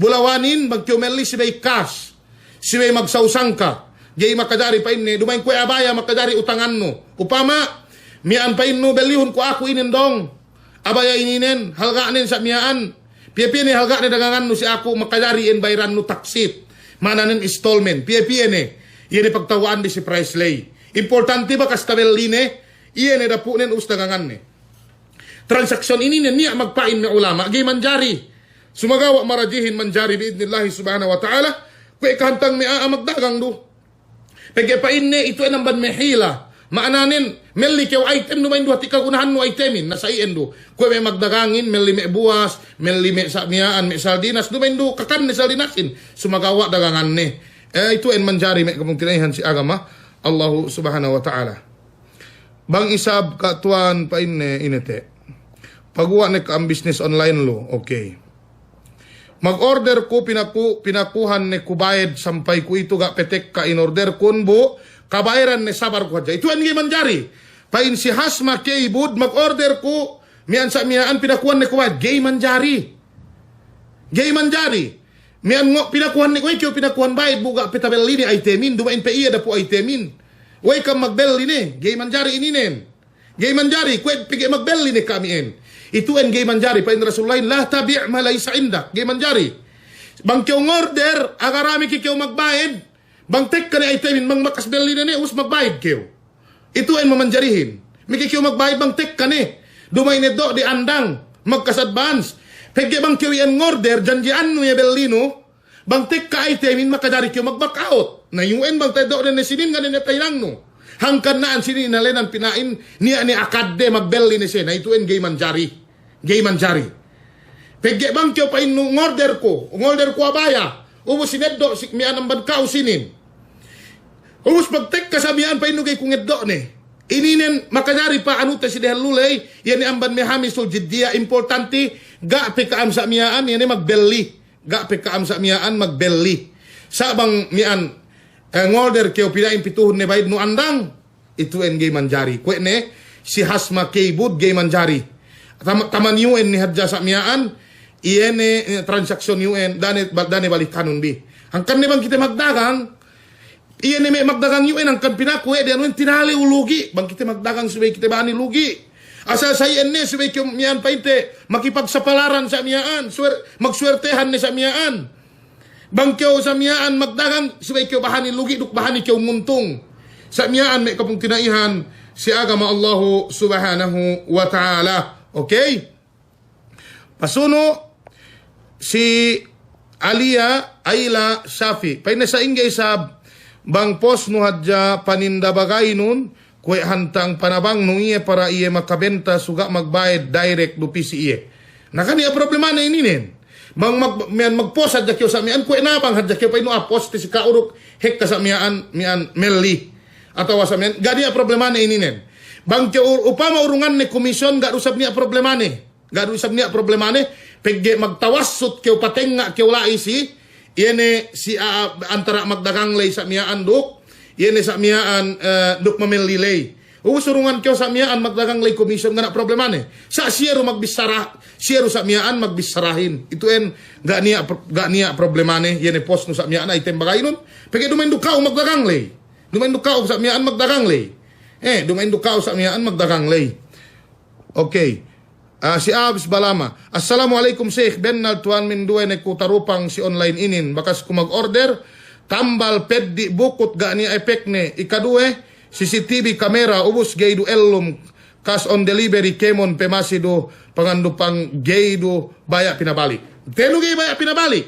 Bulawanin, magkiumelli si Bay cash. Si Bay magsausang ka. Gay makajari pa inne, dumain ko abaya makajari utangan no. Upama, mian pa inno, belihon ko ako inindong. Abaya ininen, halgaanin sa miyaan. Piyapiyane halga ni dagangan no si ako makajari in bayran no taksit. Mananin installment. Piyapiyane, yun pagtawaan di si price lay. Importante ba kastabelline? Iyan na po nen ustagangan ne. Transaksyon ini niya magpain na ulama. Gay manjari. Sumagawa marajihin manjari biidnillahi subhanahu wa ta'ala. Kaya kahantang may magdagang do. Pagkapain ne ito ay namban mehila. Maananin, meli kayo item no main do hati kagunahan no itemin. Nasa iyan do. Kaya may magdagangin, meli me buwas, meli me sa miyaan, me saldinas. No main do kakan ni saldinasin. Sumagawa dagangan ne. Ito ay manjari may kapong tinaihan si agama Allah subhanahu wa ta'ala. Bang isab katuan pa inete. Pagwa na ka ang business online lo. Okay. Mag-order ko, pinakuhan ni kubayad sampay ko ito ga petek ka in-order kun bo, kabayaran ni sabar ko hadya. Ito ang manjari. Pain si Hasma Keibud, mag-order ko, miyan sa miyaan pinakuhan ni kubayad. Gay manjari. Gay manjari. Miyan ngo pinakuhan ni kubayad, pinakuhan bayad, buga petabelli ni itemin, dumain pa iya da po itemin. Way kam magbelli ni, gay manjari ininen. Gay manjari, kwed pigi magbelli ni kami en. Ito en gay manjari, pa in Rasulullah, la tabi' ma laysa indak, gay manjari. Bang kyo ngorder, agarami ki kyo magbayad, bang tek ka ni itemin, bang makasbelli na ni, us magbayad kyo. Ito en mamanjarihin. Miki kyo magbayad, bang tek ka ni. Dumay ni do, di andang, magkas-advance. Pagke bang kyo yan ngorder, janjian no ya bellino, bang tek ka itemin, makadari kyo mag-back out. Na yung en bang tayo do, na sinin nga ni netay lang no. Hangkan naan sini nalenan pinain niya ni akadde magbelli ni siya na ituin gay manjari. Gay manjari. Pegge bang kyo pa ngorder ko abaya. Ubus sineddo mian ang badkao sinin. Ubus pagtek kasamian pa inugay kung eddo ni. Ininen makadari pa anuta si dehal lulay. Yan ni amban mi hamisul jiddiya importante. Ga pekaam sa miyaan yan ni magbelli. Ga pekaam sa miyaan magbelli. Sabang mian ngorder kyo pinain pituhon ni bayad no andang. Ituin gay manjari. Kwe ne si Hasma Keibud gay manjari. Taman UN ni hadja sa miyaan. Iene transaksyon UN dane balik kanon bi. Hangkan ni bang kita magdagang iene may magdagang UN hangkan pinakwe di anuin tinali ulugi bang kita magdagang subay kita bani lugi. Asa sa iene subay kyo miyan painte makipagsapalaran sa miyaan magswertehan ni sa miyaan. Bang kyo sa miyaan magdagang subay kyo bahani lugi duk bahani kyo nguntong. Sa miyaan may kapong tinaihan si agama Allahu subhanahu wa ta'ala. Okay? Pasuno si Ayla Shafi. Pay na sa ingay sab bang pos no hadja paninda bagay nun kwe hantang panabang nung iye para iye makabenta suga magbayad direct lupi si iye. Nakaniya problema na ininin. Bang magpos hadja kyo sa miyan kwe na bang hadja kyo pay no apos ti si kaurok hek ka sa miyan melli. Ataw sa miyan ganiya problema na ininin. Bang kyo upama urungan ni komisyon garusab niya problema ni. Garusab niya problema ni. Pegge magtawassot kyo patenga kyo lai si yene si antara magdagang lay sa miyaan duk yene sa miyaan duk mamililay usurungan kyo sa miyaan magdagang lay komisyon nga na problema ni sa siyero magbisara siyero sa miyaan magbisarahin ito en ga niya problema ni yene post no sa miyaan item bagay nun pegge dumain dukaw magdagang lay dumain dukaw sa miyaan magdagang lay dumain dukaw sa miyaan magdagang lay. Okay. Si Abs Balama. Assalamualaikum Sheikh Bennal tuan minduay nagkutarupang si online inin. Bakas kung mag-order, tambal peddi bukot ga ni epek ne. Ikaduwe, CCTV kamera ubus gaydo ellum cash on delivery kemon pemasido pangandupang gaydo baya pinabalik. Teno gay baya pinabalik.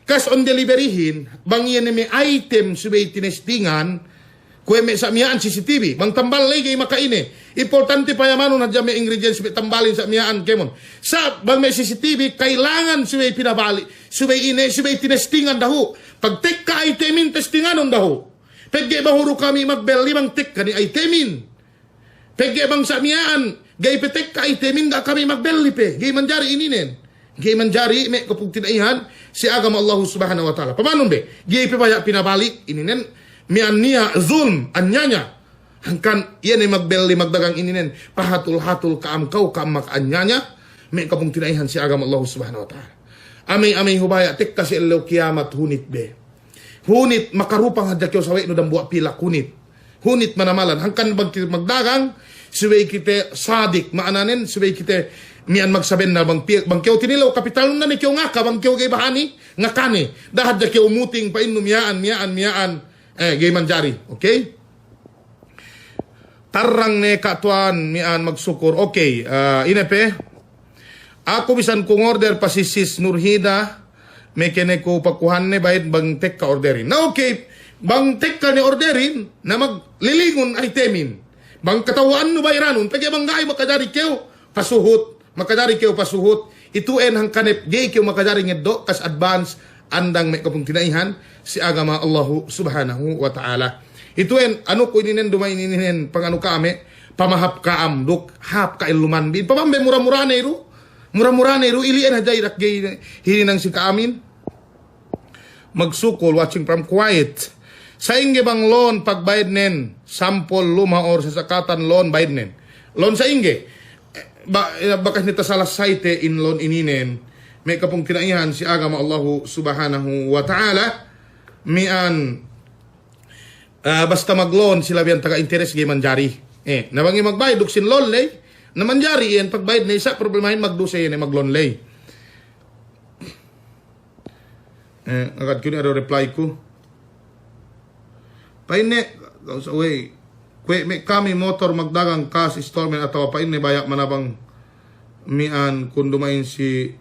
Cash on deliveryhin, bang yan may item subay tinestingan kwe may sa miyaan CCTV, bang tambal lay kay makaine. Importante pa yaman na dyan may ingredients may tambalin sa miyaan kemon. Sa bang may CCTV, kailangan subay pinabali, subay ine, subay tinestingan daho. Pag tek ka itemin, testinganon daho. Pagge bahuro kami magbeli bang tek ka ni itemin. Pagge bang sa miyaan, gay petek ka itemin ga kami magbeli pe. Gay manjari ininen. Gay manjari may kapag tinaihan si agama Allah subhanahu wa ta'ala. Pamanon be? Gay pe pinabalik ininen. Mian niya zulm anyanya hangkan yan ay magbeli magdagang ininen pahatul-hatul kaamkaw kaamak anyanya may kapong tinaihan si agama Allah subhanahu wa ta'ala amay hubaya tek kasi elaw kiamat hunit be hunit makarupang hadya kyo saway no dambuwa pila hunit manamalan hangkan magdagang siway kite sadik maananen siway kite mian magsaben na bang kyo tinilaw kapital na ni kyo nga ka bang kyo gay bahani nga kani dahad kyo umuting pa inu miyaan gay manjari, okay? Tarang ne katuan mian magsukur, okay. Inepe, ako bisan kong order pa si Sis Nurhida, may kene ko pakuhan ne bayad bang tek ka orderin. Na okay, bang tek ka ni orderin na maglilingon itemin. Bang katawaan no bayranon, pagya bang gay makadari kyo pasuhot. Ituin hang kanep gay kyo makadari ngeddo kas advance andang may kapong tinaihan si agama Allahu subhanahu wa ta'ala. Ito en, ano ko ininen dumay ininen pang ano kami, pamahap kaam, duk, hap ka iluman bin. Pamambe mura-mura na iru, ilian hajay rakgay hininang si kaamin. Magsukol, watching from quiet. Sa inge bang loan pagbayad nen, sample luma or sasakatan loan bayad nen. Loan sa inge, bakas nita salas site in loan ininen, may kapong kinaihan si agama Allahu subhanahu wa ta'ala mian basta mag-loan sila biyan taga-interest gay manjari nabangi magbayad duksin loan lay na manjari yan pagbayad na isa problemahin magdusay yan mag-loan lay agad ko na reply ko paine away kwe may kami motor magdagang cash installment atawa paine bayak manabang mian kung dumain si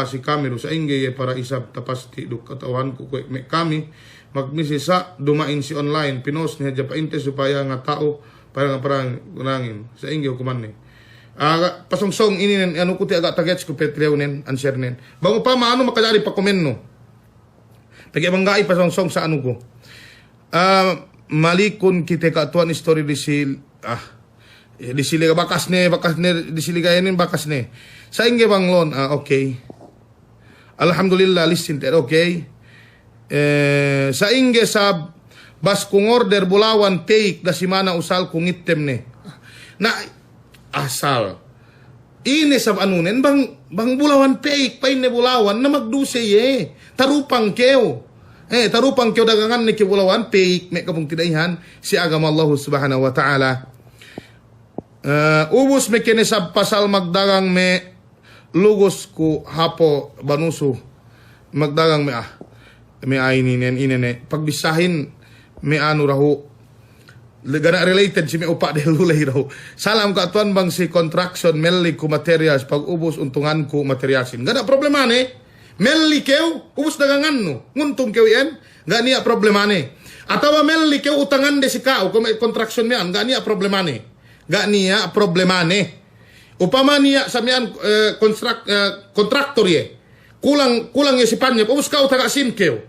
si kami sa ingge para isab tapasti do katawan ko me kami magmisi sa dumain si online pinos niya painte supaya nga tao parang unangin sa ingge hukuman ni. Pasongsong ini ano ko ti aga tagets ko petleunen answer nen. Bango pa maano makadari pa komen no. Pagi manggai pasongsong sa ano ko. Malikon kite katuan story di sili bakas ne di sili gayanin bakas ne. Sa ingge banglon okay. Alhamdulillah listen okay. Sa ingge sab bas kung order bulawan take da simana usal kung item ne. Na asal. Ini sab anunen bang bulawan take pain ne bulawan na magduse tarupang keo. Tarupang keo dagangan ni kibulawan fake me kapung tidaihan si agama Allah Subhanahu wa taala. Ubus me kene sab pasal magdagang me lugos ko hapo banuso magdagang me aininen inene pagbisahin me anu rahu legana related si me upa de lulay rahu salam ka atuan bang si contraction melli ko materials pag ubus untungan ko materialsin gana problema ne melli keu ubus dagangan no nguntung keu ien gak niya problema ne atawa melli keu utangan de si kao kung may contraction mian gak niya problema ne upama niya sa mian kontraktor ye kulang ye si panya ubus kao taga sin keu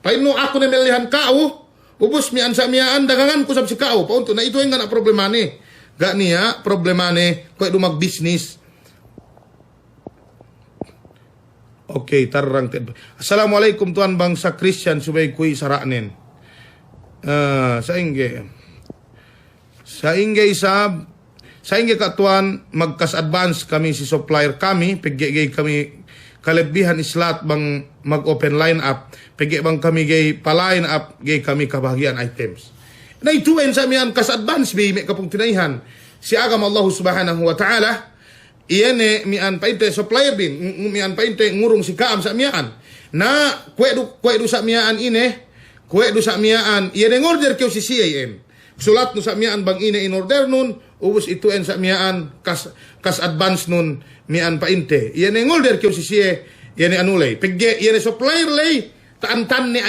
paino ako na melihan kao ubus mian sa mian dagangan ko sab si kao paunto na ito yung gana problema ne gak niya problema ne kaya dumag business. Okay, tarang. Assalamualaikum tuan bangsa Christian subay kuy saranen. Sa ingge katuan magkas advance kami si supplier kami pigge kami kalebihan islat bang mag-open line up pigge bang kami gay pa-line up gay kami kabahagian items. Na ituin sa miyan kas advance bi me kapung tinaihan si agama Allah Subhanahu wa taala. Iyan mian painte supplier bin mian painte ngurung si kaam sa mian na kwedu sa mian kwedu sa mian iyan order kyo si CAN sulat no sa mian bang in order nun ubus ituin sa mian kas advance nun mian painte iyan order kyo si CA iyan anulay pigge iyan supplier lay taantan ni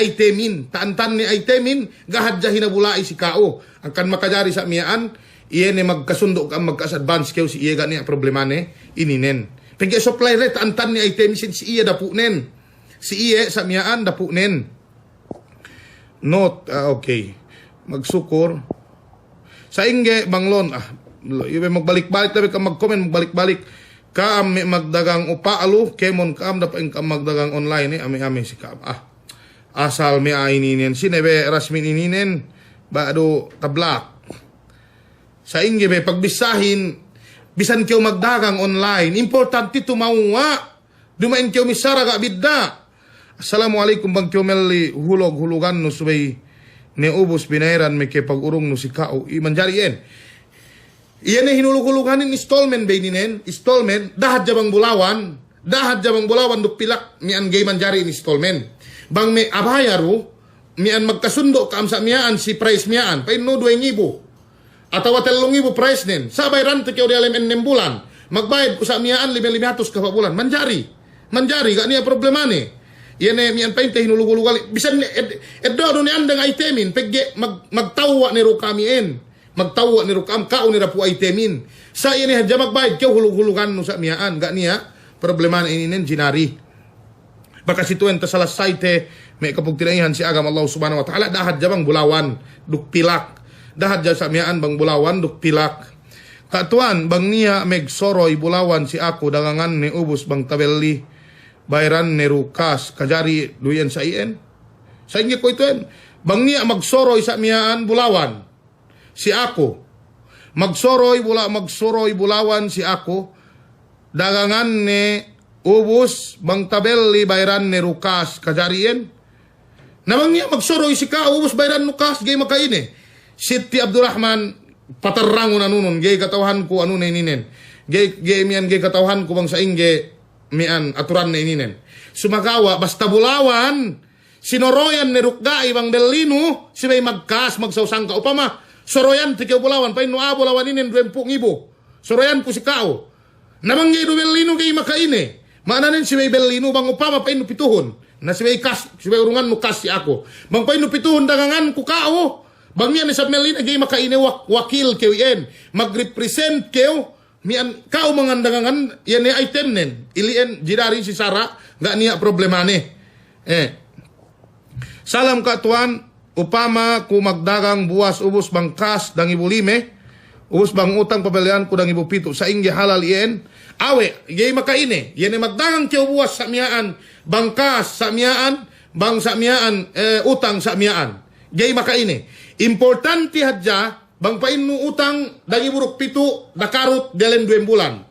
itemin gahadja hinabulai si kao ang kan makajari sa mian iyan magkasundo ka magkas-advance kayo si iya gani problema ne ininen. Pagka supply rate antan ni item si iya dapunen. Si iya sa miyaan dapunen. Note okay. Magsukor. Sa ingge banglon ibe magbalik-balik tabi ka mag-comment magbalik-balik kaam may magdagang upaalo kemon kaam dapat ka magdagang online ami si kaam asal may aininen sinebe rasmin ininen bado tablak. Sa ingge be pagbisahin bisan kayo magdagang online importante tumawa dumain kayo misara ga bidda. Assalamualaikum bang kayo melli hulugan no subay ne ubos binairan me ke pag-urong no si kao imanjari yen iyan hinulug-huluganin installment be ninen installment dahat jabang bulawan duk pilak mian gay manjari installment bang me abayaru mian magkasundo kaam sa mian si price mian pain no 2,000 atau 3,000 price nin. Sabay rante kayo di alam 6 bulan. Magbayad ko sa miyaan 500 ka pa bulan. Manjari, gak niya problema ni. Yan miyan pa yung hinulugulugali. Bisan edo ni andang itemin. Pagge magtawa ni rukamien. Magtawa ni rukam kao ni rapu itemin. Sa yan hadya magbayad kayo hulug-hulugan no sa miyaan. Gak niya problema na ininin jinari. Baka situen ta salas saite may kapugtinaihan si agama Allah Subhanahu wa taala dahat jabang bulawan dukpilak. Dahat dyan sa miyaan bang bulawan duk pilak. Katuan bang niya megsoroy bulawan si ako dagangan ni ubos bang tabelli bayran ni rukas kajari duyan sa ien. Sa inyo ko ito yan. Bang niya magsoroy sa miyaan bulawan si ako. Magsoroy bulawan si ako dagangan ni ubos bang tabelli bayran ni rukas kajari ien. Namang niya magsoroy si ka ubos bayran rukas gay makain Siti Abdurrahman patarrangon anunon gay katawahan ko ano na ininen gay mian gay katawahan ko bang sa ingge mian aturan na ininen sumagawa basta bulawan sinoroyan ni Rukga ibang Belino si may magkas magsausang ka upama soroyan tikiw bulawan pa ino bulawan inen 20,000 soroyan ko si kao namang gay do Belino gay makaine Maananin si may Belino, bang upama pa pituhon. Na si may kas, si may urungan mo kas si ako. Bang pa pituhon dagangan ko kao. Bang niya ni sa Melin, agay makaine wakil kayo yan. Mag-represent kayo. Mian, kao mga dagangan, yan ni item nen. Ilien, jirari si Sara, nga niya problema ni. Salam katuan, upama ku magdagang buwas ubos bang kas dang ibulime, ubos bang utang pabalian ku dang ibupito sa inggi halal ien, awe, gay makaine, yan magdagang kiyo buwas sa miyaan, bang kas sa miyaan, bang sa miyaan, utang sa miyaan, gay makaine. Importante hadja, bang painu utang dang iburuk pito, dakarot dalam 2 bulan.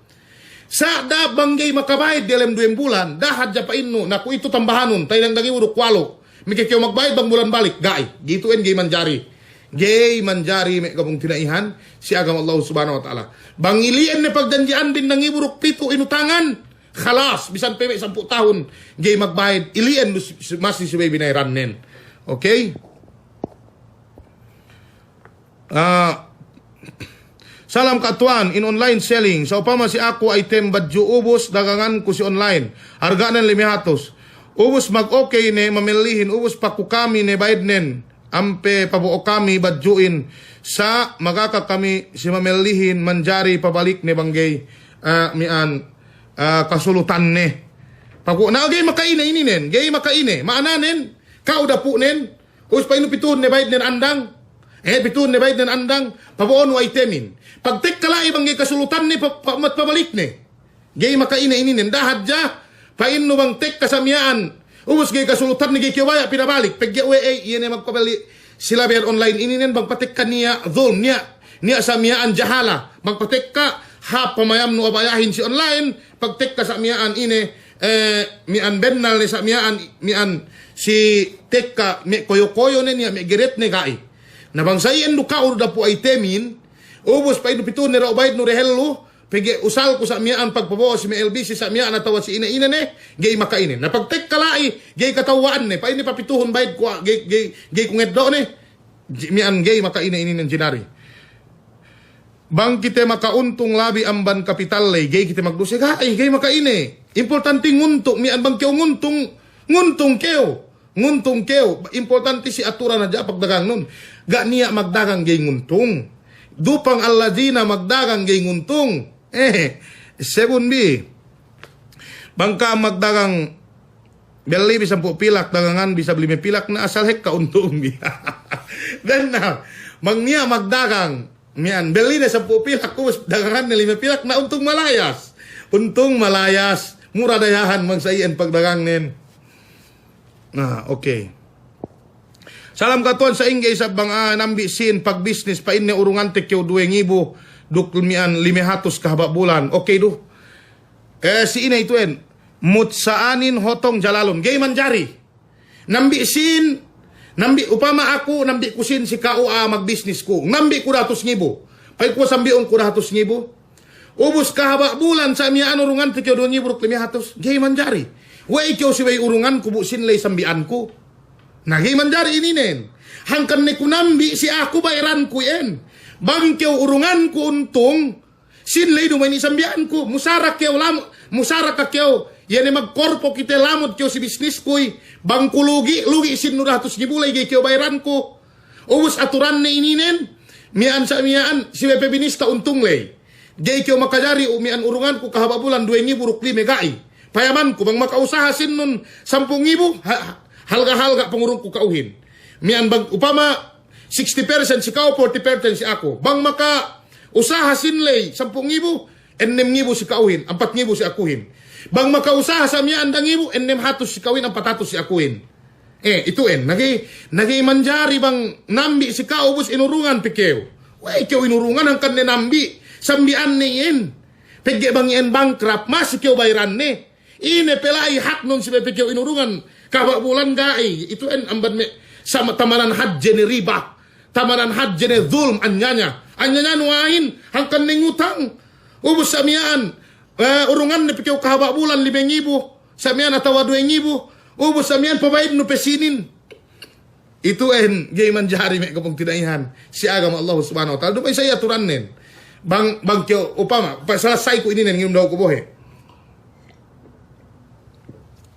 Sa da bang gay makabayad dalam 2 bulan, da hadja painu, naku ito tambahanon, tayo lang dang iburuk 8. Mikik kayo magbayad bang bulan balik, gay. Gituin gay manjari. Gay manjari may kapong tinaihan si agam Allah subhanahu wa ta'ala. Bang ilian na pagdandian din ng iburok pito inutangan. Khalas, bisan peme 10 tahun. Gay magbayad, ilian masih si baby na iranin. Okay? Salam katuan, in online selling. Sa upama si ako item badyo ubos, dagangan ko si online. Hargaan ng 500. Ubus mag-okay ne, mamilihin, ubus pa ko kami ne bayadnen. Ampe pabuo kami badjuin sa magaka kami si mamilihin manjari pabalik ne banggay kasulutan ne. Pagko na gay makaine ininen, gay makaine, maananen, kauda po nen, ubus pa inupituhon ne bayad nen andang. Pituhon ne bayad nen andang, pabuon wa itemin. Pagtek kalai banggay kasulutan ne pabalik ne. Gay makaine ininen, dahadja. Pain no bang tek kasamyaan. Ubus gay kasulutan ni gay kiwaya pinabalik. Pagya uwe iyan ay magpabali sila biyan online. Ininen bang patek ka niya dhulm niya samyaan jahala. Magpatek ka ha pamayam no abayahin si online. Pagtek ka samyaan ine mian bennal ni samyaan mian si tek ka mi koyo-koyo niya mi giret ni kai. Nabang sayen no ka urda po ay temin. Ubus pa inupito ni Raubaid no rehelo. Pigi usal ko sa miyaan pagpabawa si MLBC sa miyaan natawa si ina-ina ne, gay makainin. Napagtek kalai, gay katawaan ne, pa ini papituhon bayad ko, gay kung eddo ne, miyaan gay makainin ng ginari. Bang kita makauntong labi amban kapital lay, gay kita magdusig, ay gay makaine. Importante nguntung, miyaan bang kyo nguntong kyo. Importante si aturan na dya pagdagang nun. Ga niya magdagang gay nguntong. Dupang alladina magdagang gay nguntong. 7B. Bangka magdagang beli bisa pilak, dagangan bisa beli pilak na asal hek kauntung. Dan na, mangnya magdagang, mian, beli na 10 pilak, kus dagangan na 5 pilak na untung malayas. Untung malayas, murah dayahan mangsayin pagdagangnin. Okay. Salam katuan sa ingay sa bang nambisin pag business pa inne urungan tekyo 2,000 dukmian 500 kahaba bulan. Okay do. Si ina ituin mutsaanin hotong jalalon. Gay manjari. Nambisin upama ako nambi kusin si KUA mag-business ko. Nambi ko 100,000. Pay ko sambion ko 100,000. Ubus kahaba bulan sa mian urungan tekyo 2,500. Gay manjari. Way kyo si way urungan kubusin lay sambian ko. Nagay manjari ininen. Hangkan ni kunambi si ako bayaran ko yan. Bang kyo urungan ko untong. Sinlay dumay ni sambian ko. Musara ka kyo. Yan ay magkorpo kita lamod kyo si business ko. Bang kulugi sin 100,000 lay gay kyo bayaran ko. Ubus aturan na ininen. Mian sa mian si wepebinista untong lay. Gay kyo makajari mian urungan ko kahaba bulan 2,000 rukli megay. Payaman ko bang makausaha sin nun 10,000 halga-halga pangurong ko kauhin. Mian bang upama 60% si kao, 40% si ako. Bang maka usaha sinlay 10,000, 6,000 si kauhin, 4,000 si akuhin. Bang maka usaha sa mian 6,000, 600 si kauhin, 400 si akuhin. Ito nagay manjari bang nambi si kao bus inurungan pikew. Way kyo inurungan ang kanne nambi. Sambian ni yen. Pegge bang yen bankrupt, mas kyo bayran ni. Ine pelai hak nun si pikew inurungan. Kahaba bulan gai. Ito amban me sama tamanan hadje ni riba. Tamanan hadje ni dhulm anyanya. Anyanya nuahin hangkan ning utang. Ubus sa miyaan. Urungan ni pikew kahaba bulan 5,000. Sa miyaan atawa 2,000. Ubus sa miyaan pabayad no pesinin. Ito gay manjari me kapong tinaihan. Si agama Allah subhanahu wa ta'ala. Dumay saya aturan nin. Bang kyo upama. Salasay ko ininin ngayong daw ko bohe.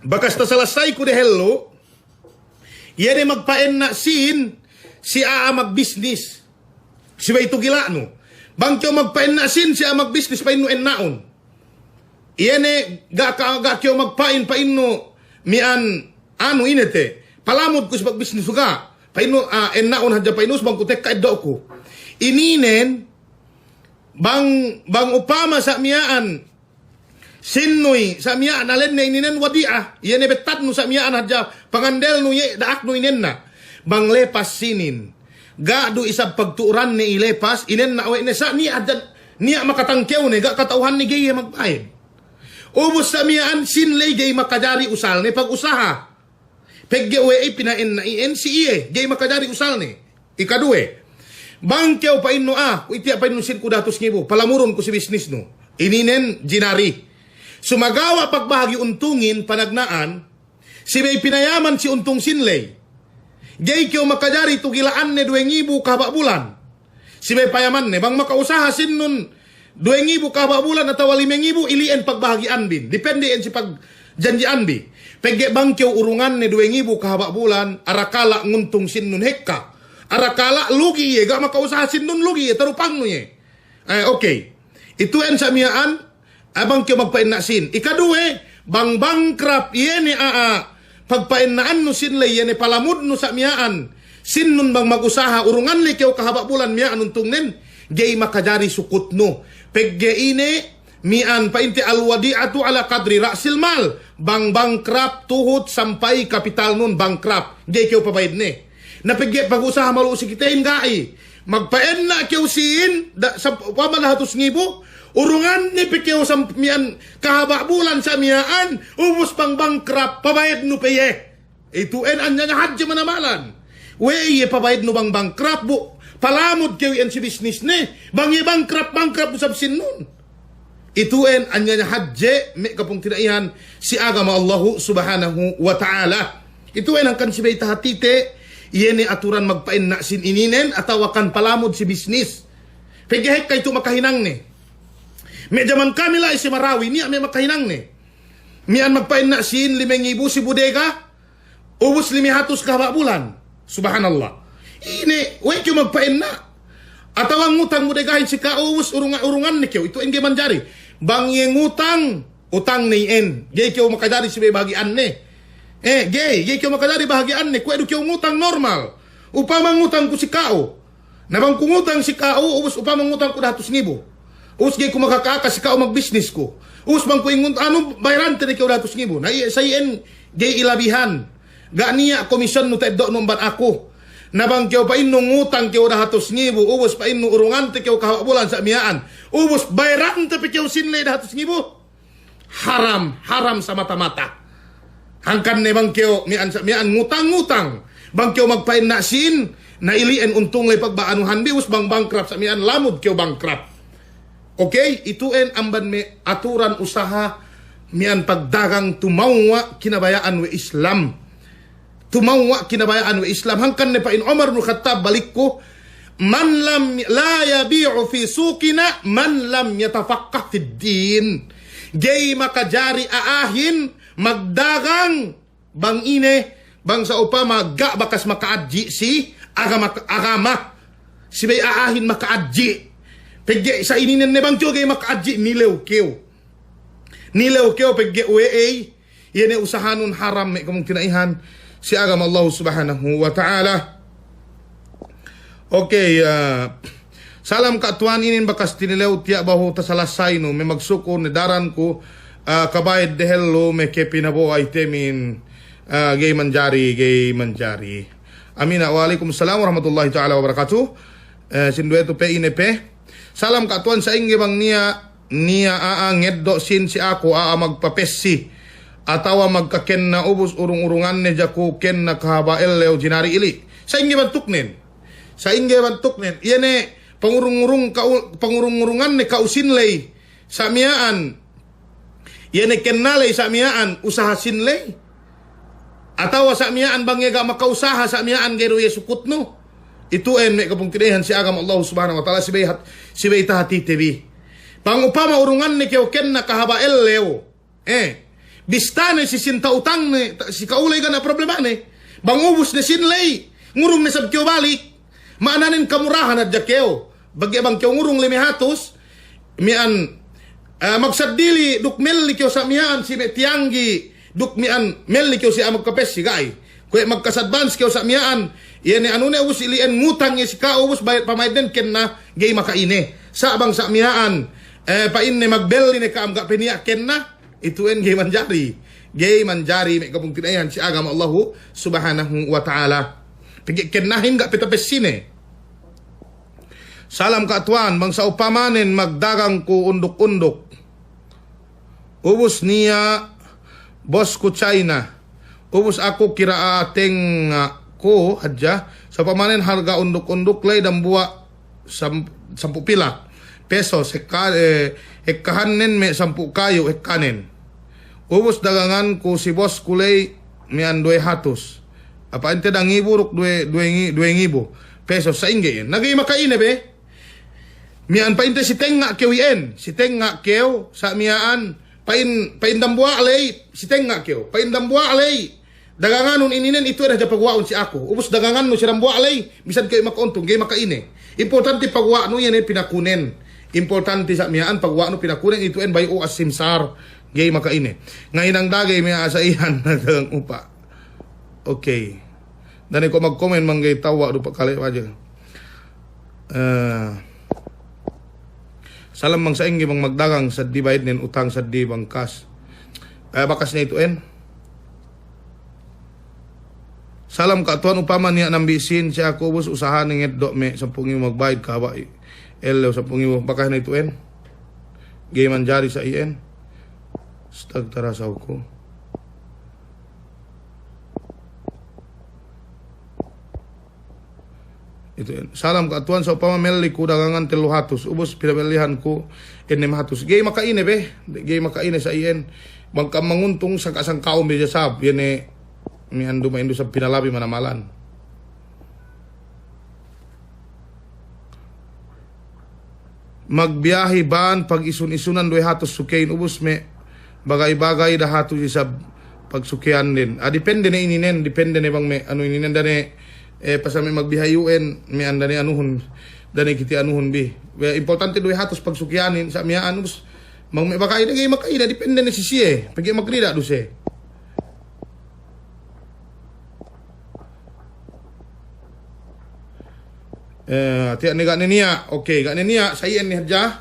Bakas ta salasay ko de hello, yan magpaen na sin, si aa mag-business. Si ba ito gila, no? Bangkyo magpaen na sin, si aa mag-business, pain no en naon. Yan gakyo magpain, pain no, mian, ano inete, palamod ko sa mag-business ka, pain no, en naon hadya pain no, bang kutek kaid daw ko. Ininen, bang upama sa miyaan, sinnoy sa miyaan, alin na ininen wadia, yan betad no sa miyaan hadya, pangandel no ye, daak no inen na, bang lepas sinin, gado isab pagtuuran ni ilepas, inen na away na sa niya, niya makatangkyaw ni, katauhan ni gaya magbayad. Ubos sa miyaan, sinlay gay makadari usal ni, pag-usaha, pegge uwe ay pinain na ien, si iye, gay makadari usal ni, ikaduwe, bangkyaw pa inno itiya pa inno sin ko datos ngibo, palamuron ko si business no. Ininen ginari. Sumagawa pagbahagi untungin panagnaan, si may pinayaman si untong sinlay. Gay kyo makadari tugilaan ne 2,000 kahaba bulan. Si may payaman ne, bang makausaha sin nun 2,000 kahaba bulan at 5,000 ilien pagbahagian bin. Depende en si pagjanjian bi. Pegge bangkyaw urungan ne 2,000 kahaba bulan, arakala nguntong sin nun hekka. Arakala lugi ye, ga makausahasin nun lugi ye, tarupang no ye. Okay. Ito yan sa miyaan, abang kyo magpain na sin. Ikaduwe, bang bankrupt ye ni pagpain naan no sin lay ye ni palamud no sa miyaan. Sin nun bang magusaha, urungan li kyo kahaba bulan miyaan untong nin, gay makajari sukut no. Pegge ine, mian painti alwadi'atu ala kadri rasil mal. Bang bankrupt tuhot sampay kapital nun, bankrupt. Gay kyo pabayad ni. Napigye pag-usaha malusi kita gai. Magpaen na kyaw siin sa pamalahatos ngibo. Urungan ni pikyaw sa miyan kahaba bulan sa miyaan. Ubus pang bankrupt, pabayad no peye. Ituin anya nga hadya manamalan. Weye pabayad no bang bankrupt bu. Palamod kyaw yan si business ni. Bangi bankrupt no sabsin nun. Ituin anya nga hadya may kapong tinaihan si agama Allahu subhanahu wa ta'ala. Ituin ang kansibay tahatite. Iyan aturan magpain na sin ininen at tawakan palamod si business. Pagihek kay ito makahinang ni. Medya man kamila si Marawi niya may makahinang ni. Miyan magpain na sin 5,000 si bodega. Ubus 500 kahaba bulan. Subhanallah. Ini, way kyo magpain na. At awang ngutang bodegahin si kaubus urungan ni kyo. Ito ang manjari. Bang yung utang ni en. Gay kyo makadari si may bagian ni. Gay kyo makadari bahagian ni, kwedo kyo ngutang normal. Upamang ngutang ko si Kao. Nabang kungutang si Kao, ubos upamang ngutang ko 100,000. Ubos gay ko makakaka si Kao mag-business ko. Ubos bang ko yung anong bayrante na kyo 100,000. Na sa iyan, gay ilabihan. Ganiya, komisyon no tayo noong ban ako. Nabang kyo pa inong ngutang kyo 100,000. Ubos pa inong urungante kyo kahabulan sa miyaan. Ubos bayrante pa kyo sinlay 100,000. Haram sa mata-mata. Hangkan ne bangkyo mian ngutang-ngutang bangkyo magpain na sin na ilien untong lay pagbaanuhan bius bang bankrupt sa mian lamod kyo bankrupt. Okay, ituen amban me aturan usaha mian pagdagang tumawwa kinabayaan we Islam. Tumawwa kinabayaan we Islam hangkan ne pa in Umar ibn Khattab balik ko man lam la yabi'u fi suqina man lam yatafaqqah fid din. Gay makajari aahin magdagang bang ine bang sa upama ga bakas makaadji si agama si bay aahin makaadji pegge sa ininen ne bang gay makaadji nilew keo pegge uwe yene usahanon haram me kumong tinaihan si agama Allah subhanahu wa ta'ala. Okay, salam kaatuan inin bakas tinilew tiya baho tasalasay no may magsuko ni daran ko kabayad de hello me ke pinabo ay temin gay manjari. Amina wa alaikum salam warahmatullahi ta'ala wabarakatuh. Sindueto pe inepe. Salam katuan sa ingi bang niya ngeddo sin si ako magpapesi atawa magkaken na ubos urung-urungan ni jaku ken na kahabael leo jinari ili. Sa ingi bantuknen. Yene pangurung-urungan ni kausinlay sa miyaan. Yan kenalay sa miyaan usaha sinlay. Atawa sa miyaan bangyaga makausaha sa miyaan gayro yesukut no. Ito ay may kapong tinahan si agam Allah subhanahu wa ta'ala si bayta hati TV. Pangupama urungan ni kyo ken na kahabael leo. bistane si sinta utang ne, si kaulay ka na problema ne. Bangubos na sinlay, ngurong na sabkyo balik, maananin kamurahan at jakyo. Bagya bang kyo ngurong limihatos, mian magsadili dukmel likyo sa mian si tianggi dukmian mel likyo si amag kapes si gay. Kaya magkasadvance kyo sa mian, yan ni ano na ubos ilian ngutang si ka ubos bayad pamayden ken na gay makaine. Sa abang sa mian, pain ni magbel ni ka amga piniya ken na, ituen gay manjari. Gay manjari may kapong tinayan si agama Allahu subhanahu wa ta'ala. Pigi ken nahin ga pitapes sine. Salam kaatuan, bang sa upamanin magdagang ko undok-undok. Ubos niya, boss ko China. Ubos ako kiraating ko, hadya. Sa pamanin harga undok-undok lay dambuwa 10 pila. Pesos, hekkahanin me 10 kayo, hekkanin. Ubos dagangan ko si boss kulay mian 200. Apa ente dang iburuk 2,000 pesos sa ingge yan. Nagay makaine be. Mian pa inte si tenga keu yen, si tenga keu sa miaan pain dambua alay, si tenga keu, pain dambua alay. Daganganon ininen itu ada pagwaon si ako. Ubos dagangan no si dambua alay, bisan kay makauntong gay makaine. Importante pagwa no yan pinakunen. Importante sa miaan pagwa no pinakunen itu en bayo as simsar gay makaine. Ngayon ang dagay may asa iyan nagagang upa. Okay. Dani ko mag-comment manggay tawa do pa kali aja. Salam mang sa ingi mang magdagang sa di bayad nin utang sa di bangkas. Bakas na ito en. Salam kaatuan upama niya nambisin siya ako ubos usahan ng eddo me 10,000 magbayad kawa. Elo 10,000 bakas na ito en. Gay manjari sa ien. Stag tarasaw ko. Ito yan. Salam kaatuan sa upama meli ko dagangan 300. Ubos pinabilihan ko 600. Gay makaine be. Gay makaine sa ien. Bangka manguntong sa kasang kaom be sab. Yan mi ando maindo sa pinalabi manamalan. Magbiyahe ban pag isun-isunan 200 sukain ubos me bagay-bagay dahato sa pagsukian din. Depende na ininen, depende na bang me ano ininen dane pasami magbihayuen mi anda ni anuhon dane kiti anuhon bi. Importante 200 pagsukianin sa miya anus mang may bagay na gay makaida depende na siye. Pag magrida do siya. Tiyak ni gak niya, okay, gak niya sa iyan ni hadya.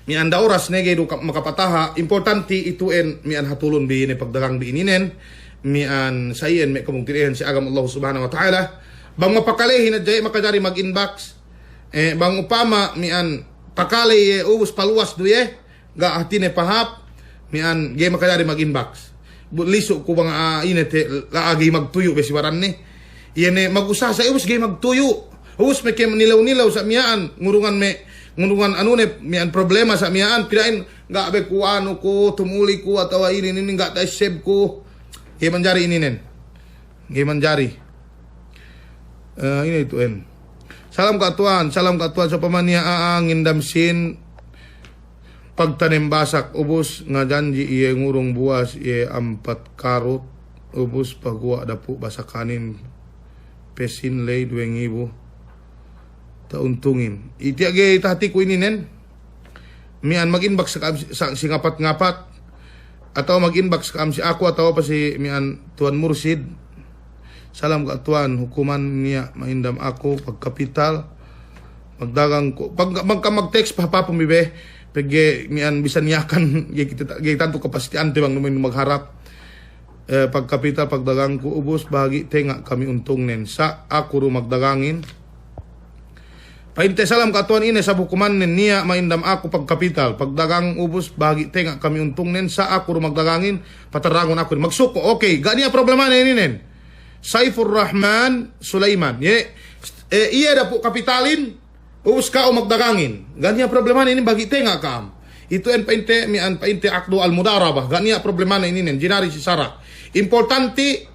Mi anda oras nege do makapataha, importante ituin mi an hatulon bi ni pagdagang bi ininen, mi an sa iyan may kamungtirihan si agam Allah subhanahu wa ta'ala. Bang mapakalehin hadya makajari mag-inbox. Bang upama mi an pakale ubos paluwas do ye, ga hatine pahap, mi an gay makajari mag-inbox. Liso ko bang inete laagi magtuyo besi waran ni. Yan mag-usa sa ubos gay magtuyo. Ubos may kem nilaw-nilaw sa miyaan, ngurungan ano ne mian problema sa miyaan, pinain nga abe ko ano ko tumuli ko atawa ini nga ta save ko. Gay manjari ininen. Gay manjari. Ini itu en. Salam kaatuan sa pamanya aangin damsin pagtanim basak ubos nga janji iye ngurong buwas iye 4 karot ubos pagwa dapo basakanin pesin lay 2,000 tauntungin. Itiagay tahati ko ininen. Mian mag-inbox sa singapat-ngapat atau mag-inbox ka si ako atau pa si mian Tuan Mursid. Salam ka Tuan, hukuman niya maindam ako pagkapital magdagang ko pag mag-text pa pumibe pag mian bisan yakan gay tanto kapasitian bang naman magharap pagkapital pagdagang ko ubos bahagi tenga kami untong nen sa ako ro magdagangin. Painte salam katuan ini sa bukuman nen niya maindam ako pagkapital pagdagang ubos bahagi tenga kami untong nen sa ako ro magdagangin patarangon ako magsuko. Okay, gani problema nen Saifur Rahman Sulaiman iya da po kapitalin ubos ka o magdagangin gani problema nen bagi tenga kam itu en painte mi an painte akdo al mudarabah gani problema nen jinari si Sara importante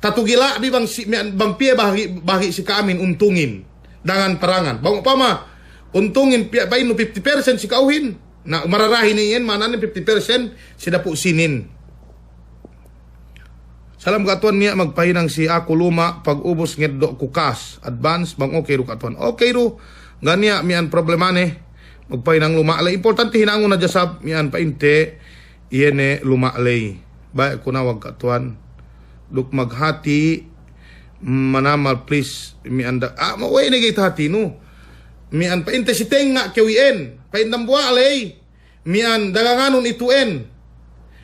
tatugila bi bang pie bahagi si kaamin untungin dengan perangan. Bang upama untungin pain 50% si kauhin. Na mararahin niyan manan 50% sida po sinin. Salam katuan niya magpahinang si ako luma pag ubos ngeddo kukas advance bang okay ro katuan. Okay ro ganya mian problemane magpahinang lumalay. Importante hinangon na jasab mian painte iyene lumalay. Ba kunawag katuan duk maghati manamal please mian da maway na gayt hati no. Mian painte si tenga kewien paindam bualay mian daganganon ituen.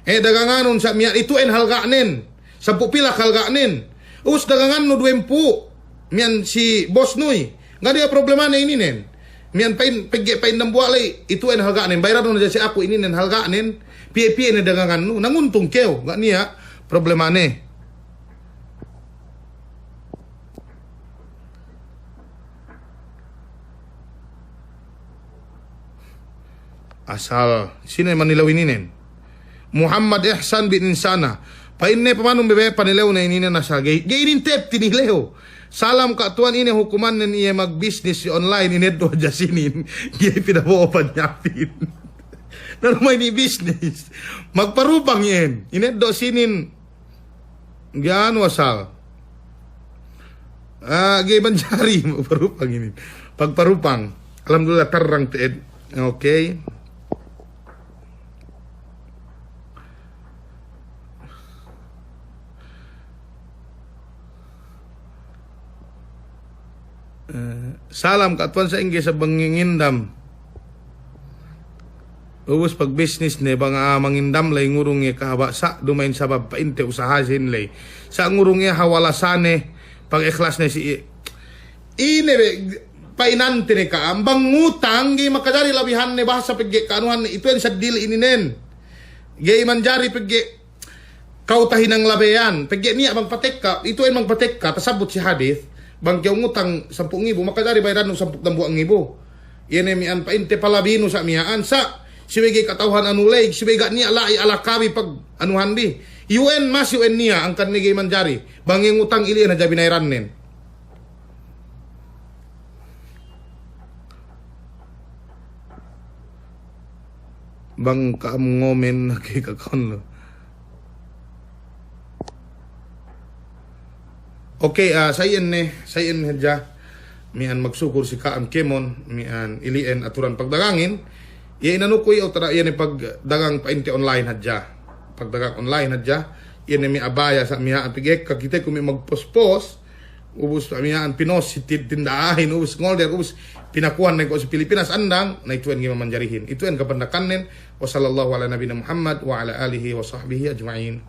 Daganganon sa mian ituen halganen. Sampu pila kalganin. Us dagangan no 20. Mian si boss noy. Nga dia problema na ininen. Mian pain ng buwalay. Ito en halganin. Bayran na si ako ininen halganin. Pie na dagangan no. Nanguntong kew. Nga niya problema ne. Asal. Sino yung manilawin ininen? Muhammad Ihsan bin Insana. Painne pamanong bebe panilew na inina na sa gay. Gay nintep tinilew. Salam katuan ini hukuman na niya mag-business online ineddo jasinin. Gay pinabuopan nyapin. Narumay ni business. Magparupang yan. Ineddo sinin. Gyan wasal. Gay banjari. Magparupang ini. Pagparupang. Alhamdulillah tarang teed. Okay. Salam katuan sa ingge sa bangingindam. Ubus pag business ne bang mangindam lay ngurung kahaba sa dumain sabab painte usahasin lay. Sa ngurung hawalasane pag ikhlas ne si ine painante ne ka ambang ngutang gi makadari labihan ne bahasa pagge kanuhan ito sa dili ininen. Gay manjari pagge kautahin ng labeyan. Pagge niya bang patek ka, ito ay magpatek ka tasabot si hadith. Bang kaya ngutang 10,000 makadari bayaran ng 10,000 yan ay mian painte palabino sa miyaan sa siwege katawhan anulay siwega niya lai alakabi pag anuhan di UN mas UN niya ang kanigay manjari bang yung ngutang ili na jabi nairan nen bang kaamngomen nakikakon lo. Okay, sayen hedya mian magsukor si Kaam Kemon mian ilien aturan pagdagangin iya inanukoy o tara iya ni pagdagang painte online hadya pagdagang online hadya iya ni mi abaya sa miha ang pigek kakita kung may magpospos ubus miha ang pinos si tindahin ubus ngolder ubus pinakuhan na ko sa Pilipinas andang na ituan gimamanjarihin ituan kapandakanin wa sallallahu ala nabina Muhammad wa ala alihi wa sahbihi ajma'in.